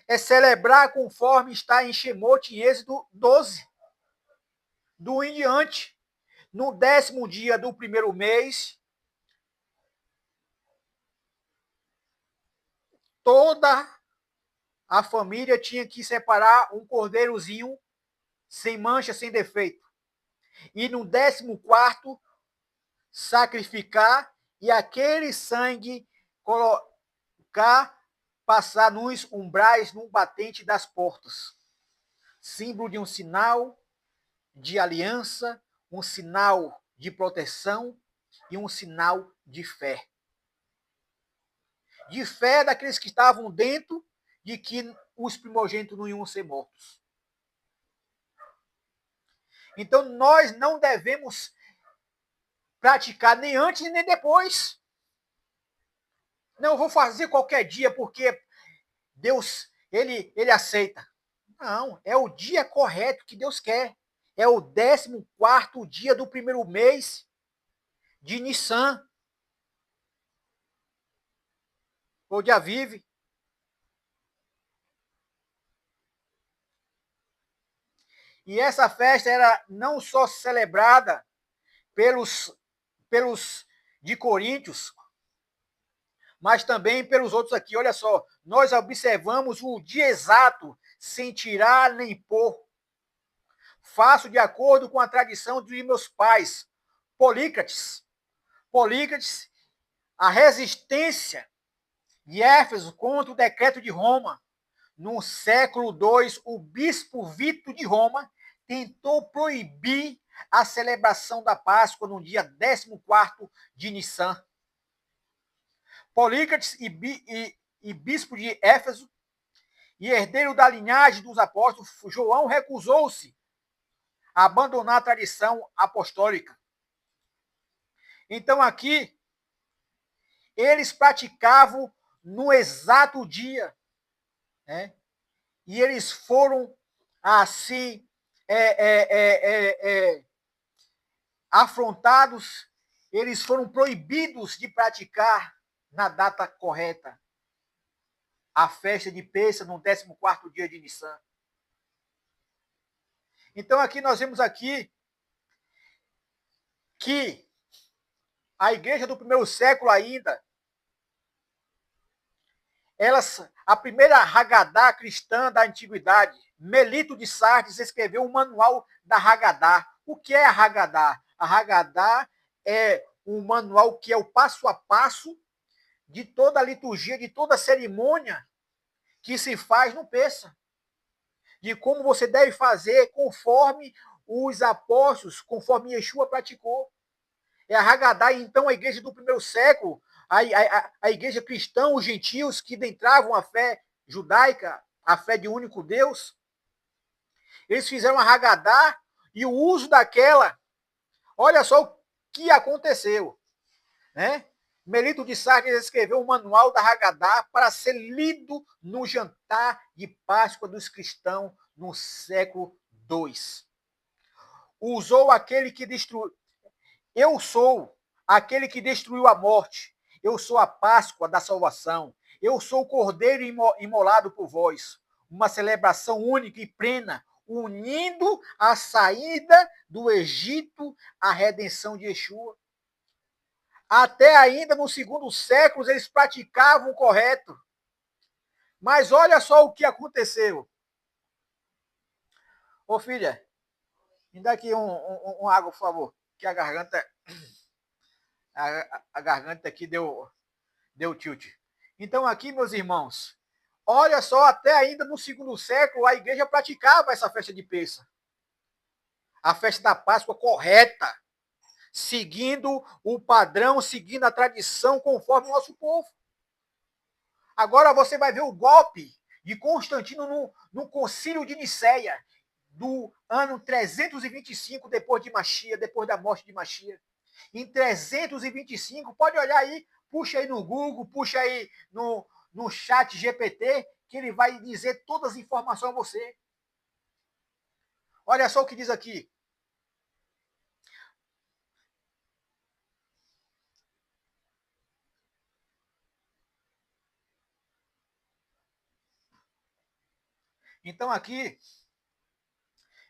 É celebrar conforme está em Shemote, em Êxodo 12. Do em diante. No 10º dia do primeiro mês, toda a família tinha que separar um cordeirozinho sem mancha, sem defeito. E no 14º, sacrificar e aquele sangue colocar, passar nos umbrais, no batente das portas. Símbolo de um sinal de aliança, um sinal de proteção e um sinal de fé. De fé daqueles que estavam dentro de que os primogênitos não iam ser mortos. Então nós não devemos praticar nem antes nem depois. Não, eu vou fazer qualquer dia porque Deus, ele aceita. Não, é o dia correto que Deus quer. É o 14º dia do primeiro mês de Nissan. Ou de Aviv. E essa festa era não só celebrada pelos de Coríntios, mas também pelos outros aqui. Olha só, nós observamos o dia exato, sem tirar nem pôr. Faço de acordo com a tradição de meus pais. Polícrates, a resistência de Éfeso contra o decreto de Roma. No século II, o bispo Vito de Roma tentou proibir a celebração da Páscoa no dia 14º de Nissan. Polícrates e bispo de Éfeso e herdeiro da linhagem dos apóstolos, João recusou-se a abandonar a tradição apostólica. Então aqui, eles praticavam no exato dia, né? E eles foram assim afrontados, eles foram proibidos de praticar na data correta a festa de Pêssego no 14º dia de Nissan. Então aqui nós vemos aqui que a igreja do primeiro século ainda, a primeira Hagadá cristã da antiguidade, Melito de Sardes, escreveu um manual da Hagadá. O que é a Hagadá? A Hagadá é um manual que é o passo a passo de toda a liturgia, de toda a cerimônia que se faz no Pêssego. De como você deve fazer conforme os apóstolos, conforme Yeshua praticou. É a Hagadá, então, a igreja do primeiro século, a igreja cristã, os gentios que adentravam a fé judaica, a fé de um único Deus, eles fizeram a Hagadá e o uso daquela. Olha só o que aconteceu, né? Melito de Sardes escreveu um manual da Hagadá para ser lido no jantar de Páscoa dos cristãos no século II. Usou aquele que destruiu. Eu sou aquele que destruiu a morte. Eu sou a Páscoa da salvação. Eu sou o Cordeiro imolado por vós. Uma celebração única e plena, unindo a saída do Egito à redenção de Yeshua. Até ainda no segundo século eles praticavam o correto. Mas olha só o que aconteceu. Ô filha, me dá aqui um água, por favor, que a garganta aqui deu tilt. Então aqui, meus irmãos, olha só, até ainda no segundo século a igreja praticava essa festa de Pêssego. A festa da Páscoa correta, seguindo o padrão, seguindo a tradição conforme o nosso povo. Agora você vai ver o golpe de Constantino no concílio de Nicéia, do ano 325 depois de Machia, depois da morte de Machia. Em 325, pode olhar aí, puxa aí no Google, puxa aí no chat GPT, que ele vai dizer todas as informações a você. Olha só o que diz aqui. Então aqui,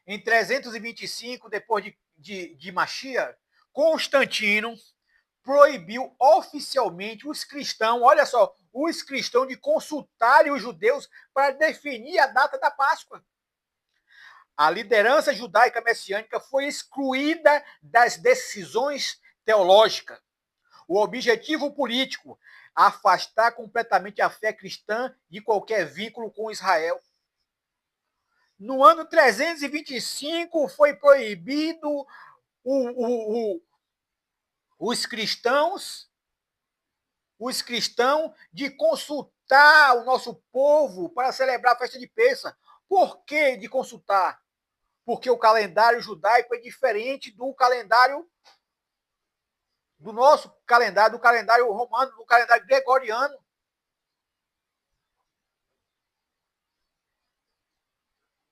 em 325, depois de Machia, Constantino proibiu oficialmente os cristãos, olha só, os cristãos de consultarem os judeus para definir a data da Páscoa. A liderança judaica messiânica foi excluída das decisões teológicas. O objetivo político, afastar completamente a fé cristã de qualquer vínculo com Israel. No ano 325 foi proibido os cristãos de consultar o nosso povo para celebrar a festa de Pêssar. Por que de consultar? Porque o calendário judaico é diferente do calendário do nosso calendário, do calendário romano, do calendário gregoriano.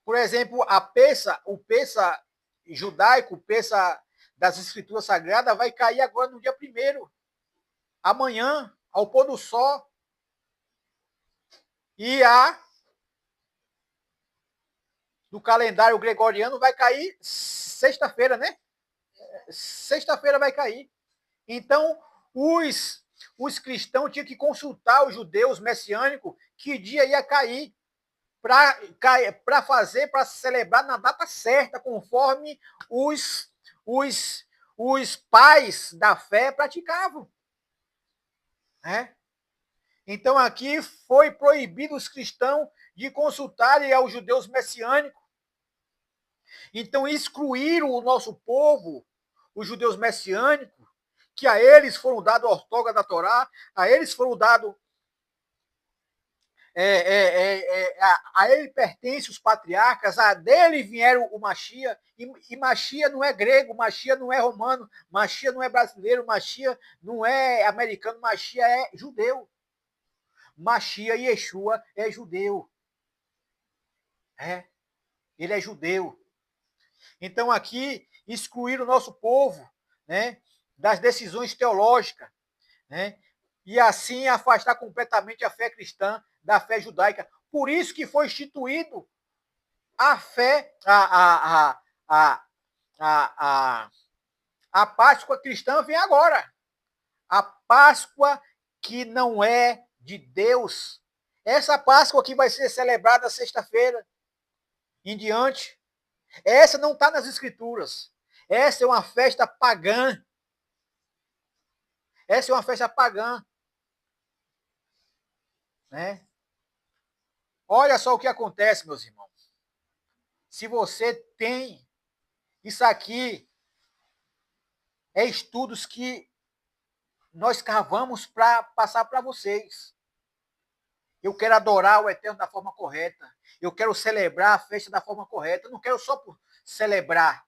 Por exemplo, o Pêssar judaico, o Pêssar das Escrituras Sagradas, vai cair agora no dia 1º, amanhã, ao pôr do sol. E a do calendário gregoriano vai cair sexta-feira, né? Sexta-feira vai cair. Então, os cristãos tinham que consultar os judeus messiânicos que dia ia cair para fazer, para celebrar na data certa, conforme os pais da fé praticavam. Então, aqui foi proibido os cristãos de consultarem aos judeus messiânicos. Então, excluíram o nosso povo, os judeus messiânicos, que a eles foram dados a ortoga da Torá, a eles foram dados a ele pertencem os patriarcas, a dele vieram o Machia, e Machia não é grego, Machia não é romano, Machia não é brasileiro, Machia não é americano, Machia é judeu. Machia Yeshua é judeu. Ele é judeu. Então aqui excluíram o nosso povo, né, das decisões teológicas, né, e assim afastar completamente a fé cristã da fé judaica. Por isso que foi instituído a fé, a Páscoa cristã vem agora. A Páscoa que não é de Deus. Essa Páscoa que vai ser celebrada sexta-feira em diante. Essa não está nas Escrituras. Essa é uma festa pagã. Essa é uma festa pagã. Né? Olha só o que acontece, meus irmãos. Se você tem isso aqui, é estudos que nós cavamos para passar para vocês. Eu quero adorar o Eterno da forma correta. Eu quero celebrar a festa da forma correta. Eu não quero só por celebrar,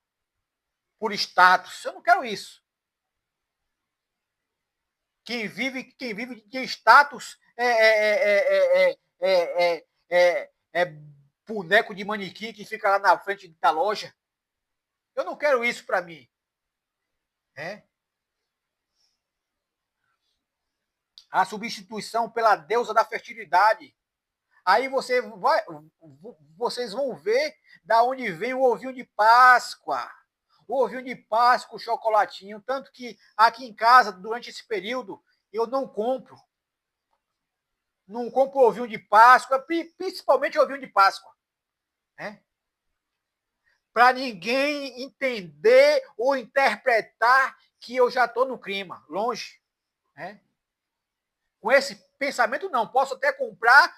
por status. Eu não quero isso. Quem vive de status é boneco de manequim que fica lá na frente da loja. Eu não quero isso para mim. A substituição pela deusa da fertilidade. Aí vocês vão ver da onde vem o ovinho de Páscoa. O ovinho de Páscoa, o chocolatinho. Tanto que aqui em casa, durante esse período, eu não compro. Não compro ovinho de Páscoa, principalmente ovinho de Páscoa. Para ninguém entender ou interpretar que eu já estou no clima. Longe. Com esse pensamento, não. Posso até comprar,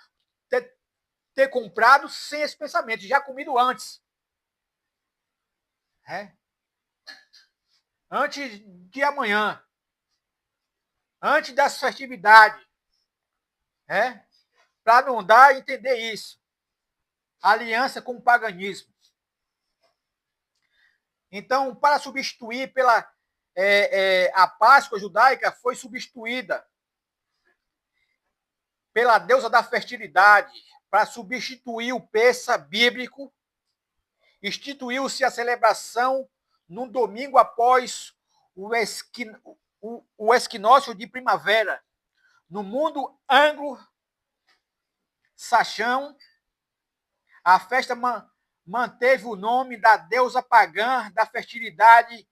ter comprado sem esse pensamento, já comido antes. Antes de amanhã. Antes das festividades. Para não dar a entender isso. Aliança com o paganismo. Então, para substituir pela a Páscoa judaica, foi substituída pela deusa da fertilidade, para substituir o Pêssar bíblico. Instituiu-se a celebração no domingo após o equinócio de primavera. No mundo anglo-saxão, a festa manteve o nome da deusa pagã da fertilidade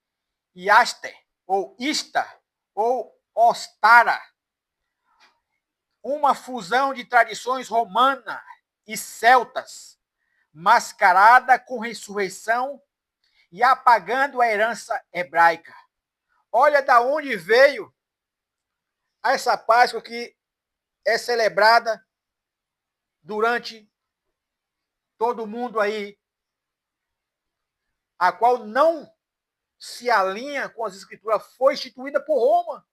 Iaster, ou Istar, ou Ostara. Uma fusão de tradições romanas e celtas, mascarada com ressurreição e apagando a herança hebraica. Olha da onde veio a essa Páscoa que é celebrada durante todo mundo aí, a qual não se alinha com as Escrituras, foi instituída por Roma,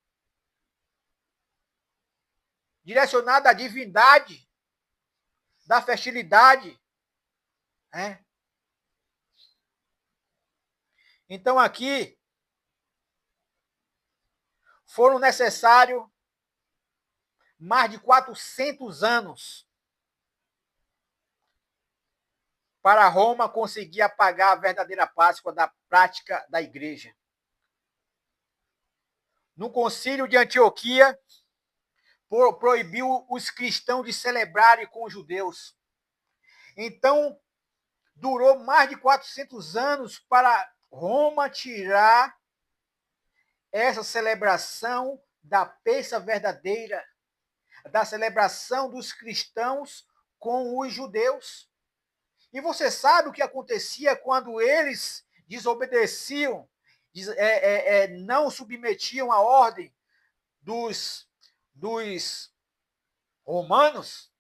direcionada à divindade, da fertilidade. Né? Então aqui foram necessários mais de 400 anos para Roma conseguir apagar a verdadeira Páscoa da prática da igreja. No concílio de Antioquia, proibiu os cristãos de celebrarem com os judeus. Então, durou mais de 400 anos para Roma tirar essa celebração da peça verdadeira, da celebração dos cristãos com os judeus. E você sabe o que acontecia quando eles desobedeciam, não submetiam à ordem dos romanos?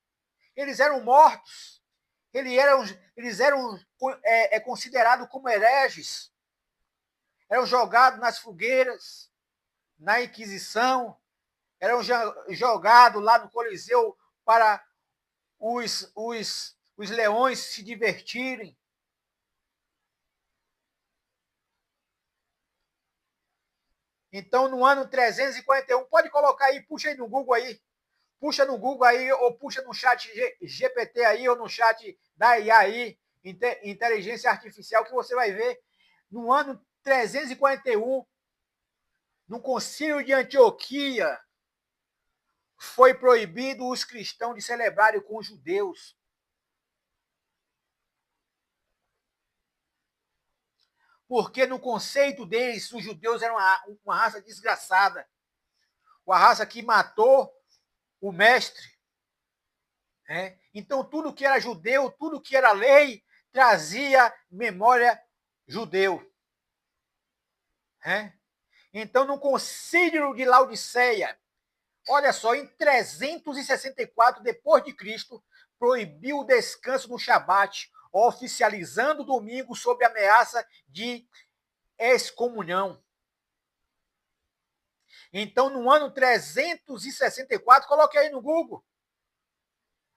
Eles eram mortos, eles eram considerados como hereges, eram jogados nas fogueiras, na Inquisição, eram jogados lá no Coliseu para os leões se divertirem. Então, no ano 341, pode colocar aí, puxa aí no Google aí, puxa no Google aí, ou puxa no chat GPT aí, ou no chat da IA aí, inteligência artificial, que você vai ver, no ano 341, no concílio de Antioquia, foi proibido os cristãos de celebrarem com os judeus. Porque no conceito deles, os judeus eram uma raça desgraçada, uma raça que matou o mestre. Né? Então, tudo que era judeu, tudo que era lei, trazia memória judeu. Né? Então, no concílio de Laodiceia, olha só, em 364 depois de Cristo, proibiu o descanso no Shabat, oficializando o domingo sob ameaça de excomunhão. Então, no ano 364, coloque aí no Google.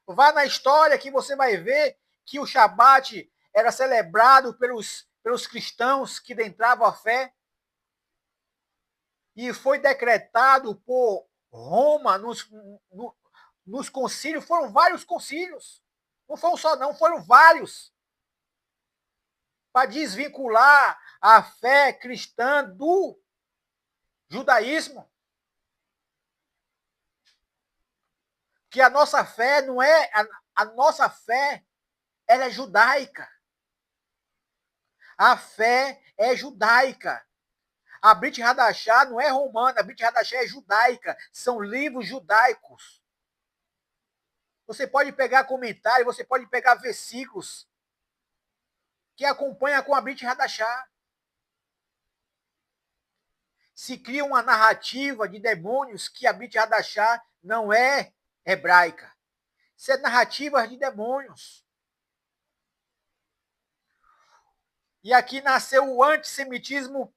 Vá na história que você vai ver que o Shabat era celebrado pelos cristãos que adentravam a fé e foi decretado por Roma nos concílios. Foram vários concílios. Não foram só não, foram vários. Para desvincular a fé cristã do judaísmo. Que a nossa fé não é... A nossa fé, ela é judaica. A fé é judaica. A Brit Hadashah não é romana, a Brit Hadashah é judaica. São livros judaicos. Você pode pegar comentários, você pode pegar versículos que acompanham com a Brit Hadashah. Se cria uma narrativa de demônios que a Brit Hadashah não é hebraica. Isso é narrativa de demônios. E aqui nasceu o antissemitismo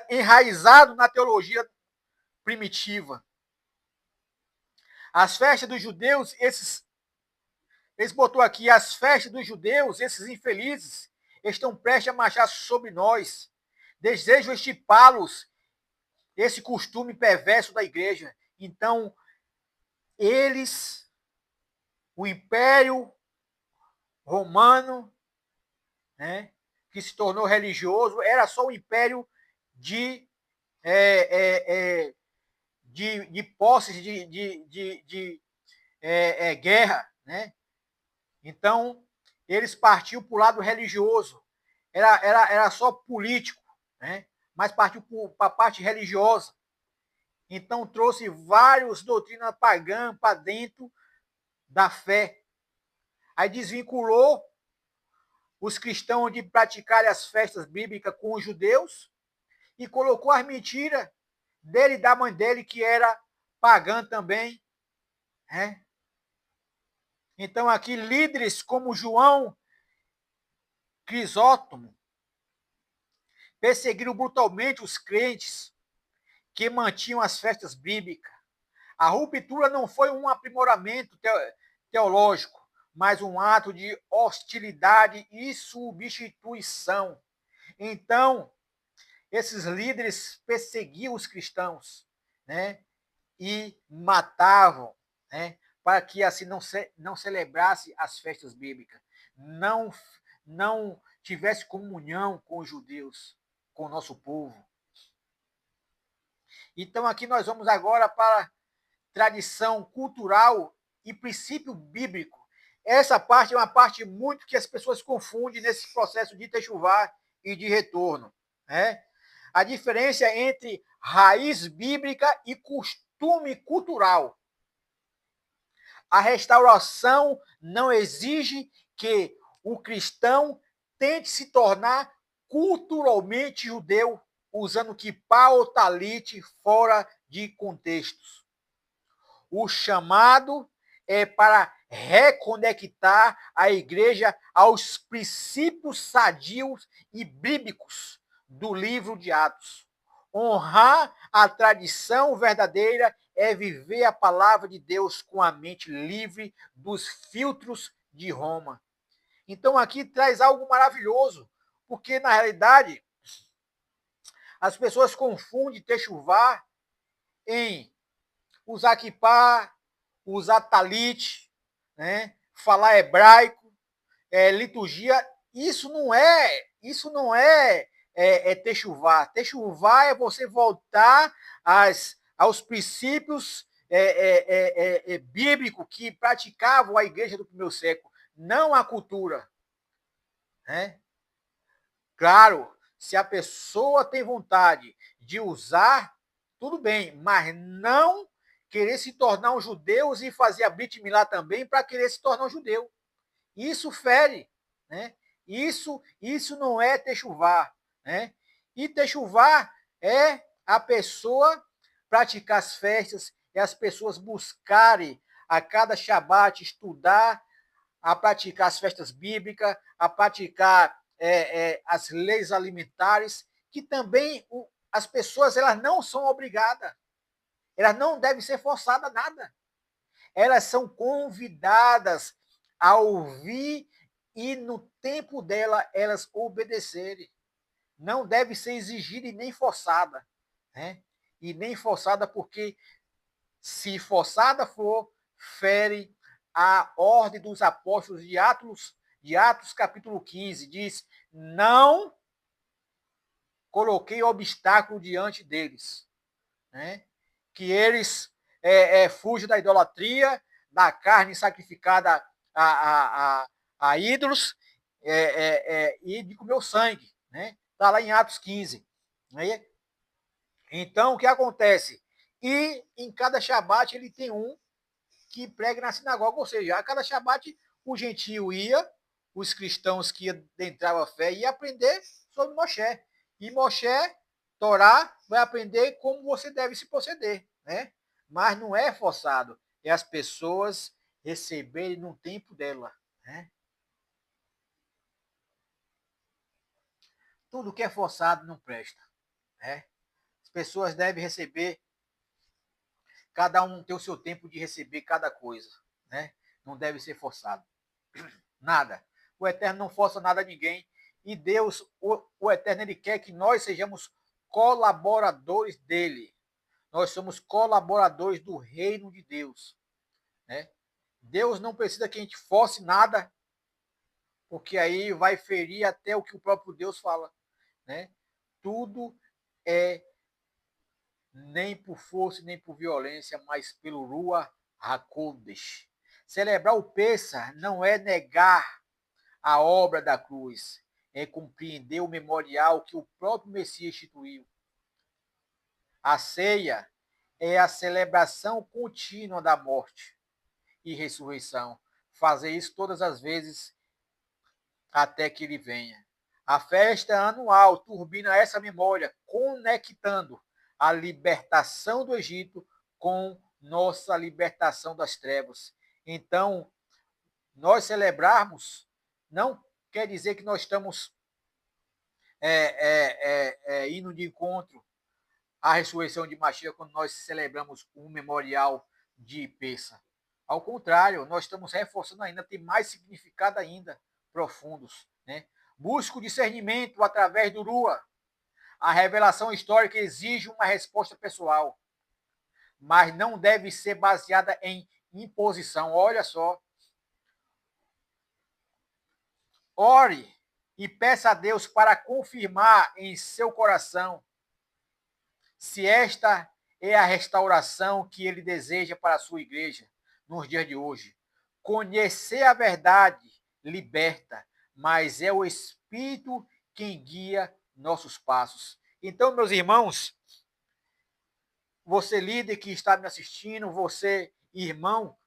enraizado na teologia primitiva. As festas dos judeus, eles botou aqui, as festas dos judeus, esses infelizes, estão prestes a marchar sobre nós. Desejo estipá-los, esse costume perverso da igreja. Então, eles, o Império Romano, né, que se tornou religioso, era só um império de posses de guerra, né? Então, eles partiam para o lado religioso. Era só político, né? Mas partiu para a parte religiosa. Então, trouxe várias doutrinas pagãs para dentro da fé. Aí desvinculou os cristãos de praticarem as festas bíblicas com os judeus e colocou as mentiras dele e da mãe dele, que era pagã também. Né? Então aqui líderes como João Crisóstomo perseguiram brutalmente os crentes que mantinham as festas bíblicas. A ruptura não foi um aprimoramento teológico, mas um ato de hostilidade e substituição. Então, esses líderes perseguiam os cristãos, né? E matavam, né? Para que assim não celebrasse as festas bíblicas, não tivesse comunhão com os judeus, com o nosso povo. Então aqui nós vamos agora para tradição cultural e princípio bíblico. Essa parte é uma parte muito que as pessoas confundem nesse processo de techuvá e de retorno. Né? A diferença entre raiz bíblica e costume cultural. A restauração não exige que o cristão tente se tornar culturalmente judeu, usando kippá ou talite fora de contextos. O chamado é para reconectar a igreja aos princípios sadios e bíblicos do livro de Atos. Honrar a tradição verdadeira é viver a palavra de Deus com a mente livre dos filtros de Roma. Então aqui traz algo maravilhoso, porque na realidade as pessoas confundem techuvá em usar kippá, usar talite, né? Falar hebraico, liturgia. Isso não é techuvá. Techuvá é você voltar aos princípios bíblicos que praticavam a igreja do primeiro século, não a cultura. Né? Claro, se a pessoa tem vontade de usar, tudo bem, mas não querer se tornar um judeu e fazer a Brit Milá também para querer se tornar um judeu. Isso fere, né? Isso não é techuvá, né? E techuvá é a pessoa praticar as festas, é as pessoas buscarem a cada Shabat estudar, a praticar as festas bíblicas, a praticar as leis alimentares, que também as pessoas elas não são obrigadas, elas não devem ser forçadas a nada. Elas são convidadas a ouvir e no tempo dela elas obedecerem. Não deve ser exigida e nem forçada. Né? E nem forçada porque, se forçada for, fere a ordem dos apóstolos de Atos capítulo 15. Diz, não coloquei obstáculo diante deles. Né? Que eles fujam da idolatria, da carne sacrificada a ídolos e de comer o sangue. Né? Está lá em Atos 15. Né? Então, o que acontece? E em cada Shabat ele tem um que prega na sinagoga, ou seja, a cada Shabat o gentio ia, os cristãos que adentravam a fé, iam aprender sobre Moshe. E Moshe, Torá, vai aprender como você deve se proceder. Né? Mas não é forçado, é as pessoas receberem no tempo dela. Né? Tudo que é forçado não presta. Né? As pessoas devem receber, cada um tem o seu tempo de receber cada coisa. Né? Não deve ser forçado. Nada. O Eterno não força nada a ninguém. E Deus, o Eterno, ele quer que nós sejamos colaboradores dele. Nós somos colaboradores do reino de Deus. Né? Deus não precisa que a gente force nada, porque aí vai ferir até o que o próprio Deus fala. Né? Tudo é nem por força, nem por violência, mas pelo Rua HaKodesh. Celebrar o Pêssar não é negar a obra da cruz, é compreender o memorial que o próprio Messias instituiu. A ceia é a celebração contínua da morte e ressurreição. Fazer isso todas as vezes até que ele venha. A festa anual turbina essa memória, conectando a libertação do Egito com nossa libertação das trevas. Então, nós celebrarmos não quer dizer que nós estamos indo de encontro à ressurreição de Mashiach quando nós celebramos um memorial de Peça. Ao contrário, nós estamos reforçando ainda, tem mais significado ainda profundos. Né? Busca o discernimento através do Rua. A revelação histórica exige uma resposta pessoal, mas não deve ser baseada em imposição. Olha só. Ore e peça a Deus para confirmar em seu coração se esta é a restauração que ele deseja para a sua igreja nos dias de hoje. Conhecer a verdade liberta, mas é o Espírito quem guia nossos passos. Então, meus irmãos, você líder que está me assistindo, você irmão,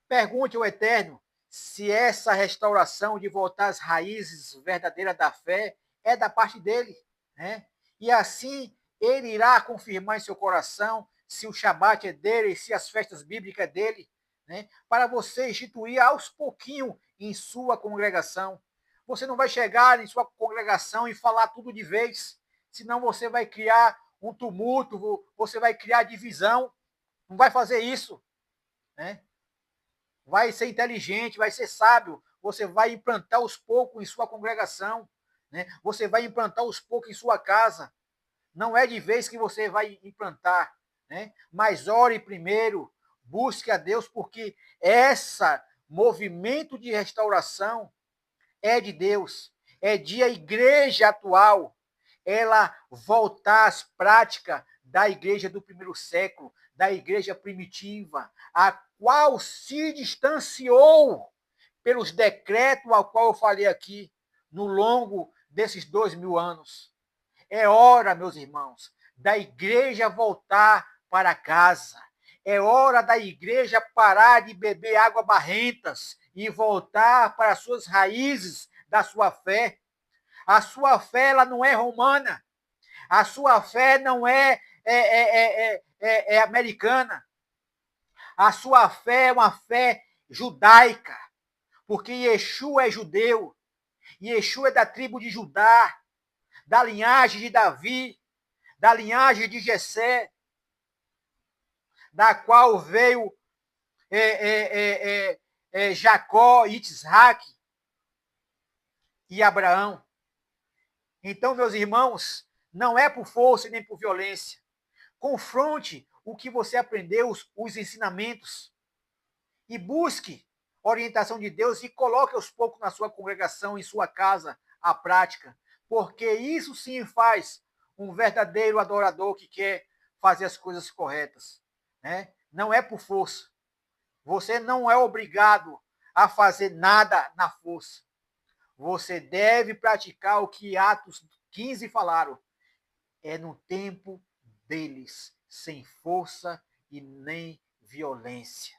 pergunte ao Eterno se essa restauração de voltar às raízes verdadeiras da fé é da parte dele, né? E assim ele irá confirmar em seu coração se o Shabat é dele, se as festas bíblicas é dele, né? Para você instituir aos pouquinhos em sua congregação. Você não vai chegar em sua congregação e falar tudo de vez, senão você vai criar um tumulto, você vai criar divisão. Não vai fazer isso, né? Vai ser inteligente, vai ser sábio, você vai implantar aos poucos em sua congregação, né? Você vai implantar aos poucos em sua casa. Não é de vez que você vai implantar, né? Mas ore primeiro, busque a Deus, porque esse movimento de restauração é de Deus, é de a igreja atual, ela voltar às práticas da igreja do primeiro século, da igreja primitiva, a qual se distanciou pelos decretos ao qual eu falei aqui, no longo desses 2000 anos. É hora, meus irmãos, da igreja voltar para casa. É hora da igreja parar de beber água barrentas e voltar para as suas raízes da sua fé. A sua fé ela não é romana. A sua fé não é americana. A sua fé é uma fé judaica, porque Yeshua é judeu. Yeshua é da tribo de Judá, da linhagem de Davi, da linhagem de Jessé, da qual veio Jacó, Isaac e Abraão. Então, meus irmãos, não é por força nem por violência. Confronte o que você aprendeu, os ensinamentos, e busque orientação de Deus e coloque aos poucos na sua congregação, em sua casa, a prática. Porque isso sim faz um verdadeiro adorador que quer fazer as coisas corretas. Né? Não é por força. Você não é obrigado a fazer nada na força. Você deve praticar o que Atos 15 falaram. É no tempo deles, sem força e nem violência.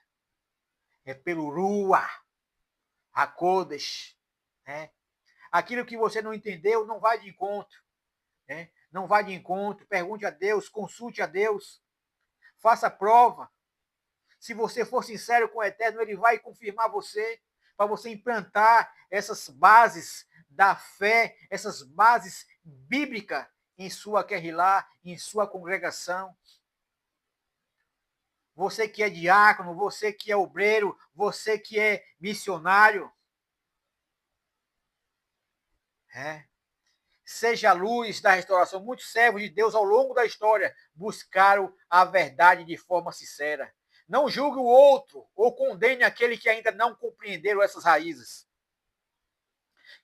É pelo Rua, Hakodesh. Né? Aquilo que você não entendeu, não vai de encontro. Né? Não vai de encontro. Pergunte a Deus, consulte a Deus. Faça prova. Se você for sincero com o Eterno, ele vai confirmar você, para você implantar essas bases da fé, essas bases bíblicas em sua querrilá, em sua congregação. Você que é diácono, você que é obreiro, você que é missionário. Seja a luz da restauração. Muitos servos de Deus ao longo da história buscaram a verdade de forma sincera. Não julgue o outro ou condene aquele que ainda não compreenderam essas raízes.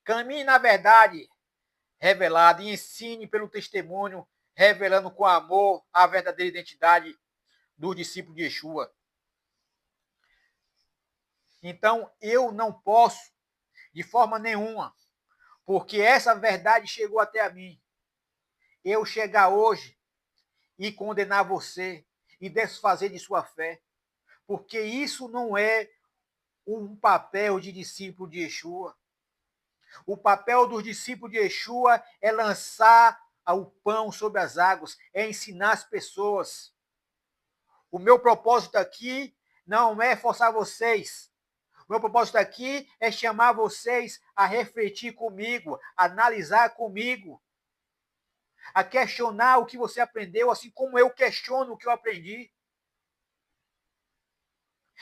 Caminhe na verdade revelada e ensine pelo testemunho, revelando com amor a verdadeira identidade do discípulo de Yeshua. Então, eu não posso, de forma nenhuma, porque essa verdade chegou até a mim, eu chegar hoje e condenar você e desfazer de sua fé, porque isso não é um papel de discípulo de Yeshua. O papel dos discípulos de Yeshua é lançar o pão sobre as águas, é ensinar as pessoas. O meu propósito aqui não é forçar vocês. O meu propósito aqui é chamar vocês a refletir comigo, a analisar comigo, a questionar o que você aprendeu, assim como eu questiono o que eu aprendi.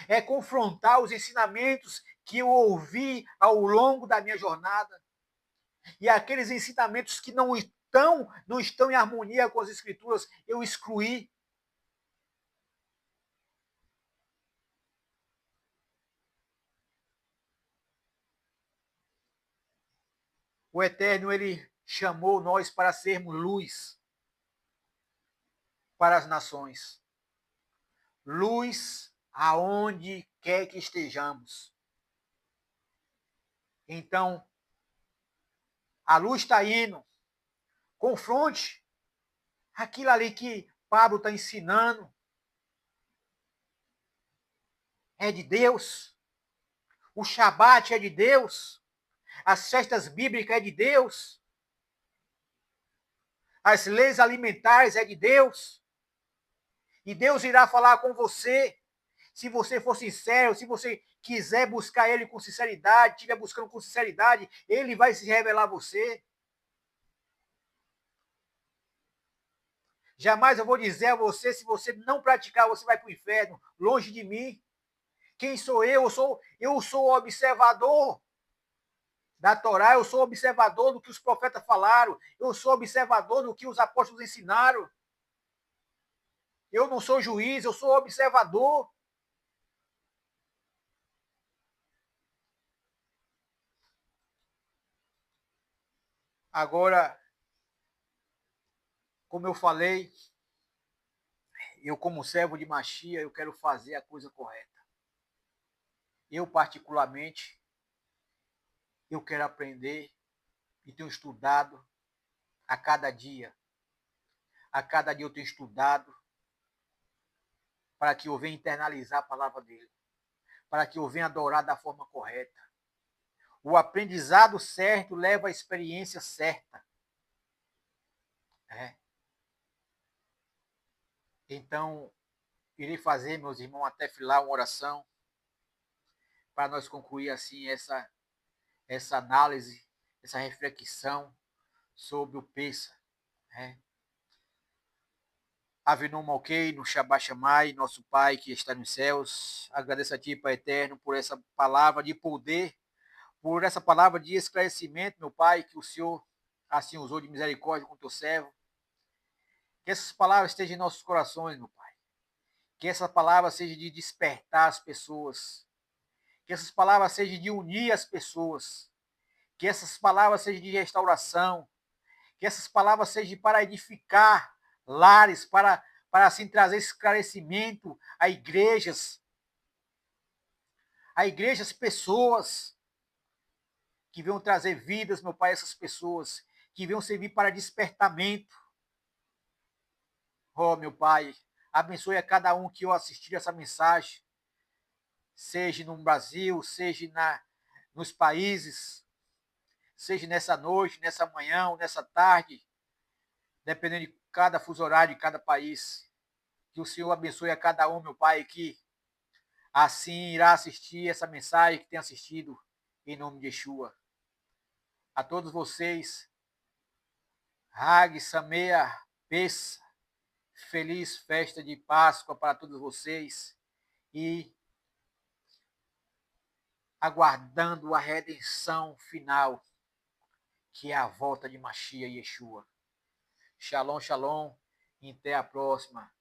É confrontar os ensinamentos que eu ouvi ao longo da minha jornada. E aqueles ensinamentos que não estão em harmonia com as Escrituras, eu excluí. O Eterno, ele chamou nós para sermos luz para as nações. Luz aonde quer que estejamos. Então, a luz está indo. Confronte aquilo ali que Pablo está ensinando. É de Deus. O Shabat é de Deus. As festas bíblicas é de Deus. As leis alimentares é de Deus. E Deus irá falar com você. Se você for sincero, se você quiser buscar Ele com sinceridade, estiver buscando com sinceridade, Ele vai se revelar a você. Jamais eu vou dizer a você, se você não praticar, você vai para o inferno, longe de mim. Quem sou eu? Eu sou o observador da Torá, eu sou observador do que os profetas falaram, eu sou observador do que os apóstolos ensinaram. Eu não sou juiz, eu sou observador. Agora, como eu falei, eu como servo de Machia, eu quero fazer a coisa correta. Eu particularmente, eu quero aprender e tenho estudado a cada dia. A cada dia eu tenho estudado para que eu venha internalizar a palavra dele, para que eu venha adorar da forma correta. O aprendizado certo leva à experiência certa. É. Então, irei fazer, meus irmãos, até filar uma oração para nós concluir assim essa análise, essa reflexão sobre o Pêssar. Né? Avinu Malkeinu, Shabbat Shammai, nosso Pai que está nos céus, agradeço a Ti, Pai Eterno, por essa palavra de poder, por essa palavra de esclarecimento, meu Pai, que o Senhor assim usou de misericórdia com o Teu servo. Que essas palavras estejam em nossos corações, meu Pai. Que essa palavra seja de despertar as pessoas. Que essas palavras sejam de unir as pessoas. Que essas palavras sejam de restauração. Que essas palavras sejam para edificar lares, para assim trazer esclarecimento a igrejas, pessoas que venham trazer vidas, meu Pai, a essas pessoas, que venham servir para despertamento. Oh, meu Pai, abençoe a cada um que eu assistir essa mensagem, seja no Brasil, seja nos países, seja nessa noite, nessa manhã ou nessa tarde, dependendo de cada fuso horário de cada país. Que o Senhor abençoe a cada um, meu Pai, que assim irá assistir essa mensagem que tem assistido, em nome de Yeshua. A todos vocês, Hag, Sameah, Pessa, feliz festa de Páscoa para todos vocês e aguardando a redenção final, que é a volta de Mashiach e Yeshua. Shalom, shalom, e até a próxima.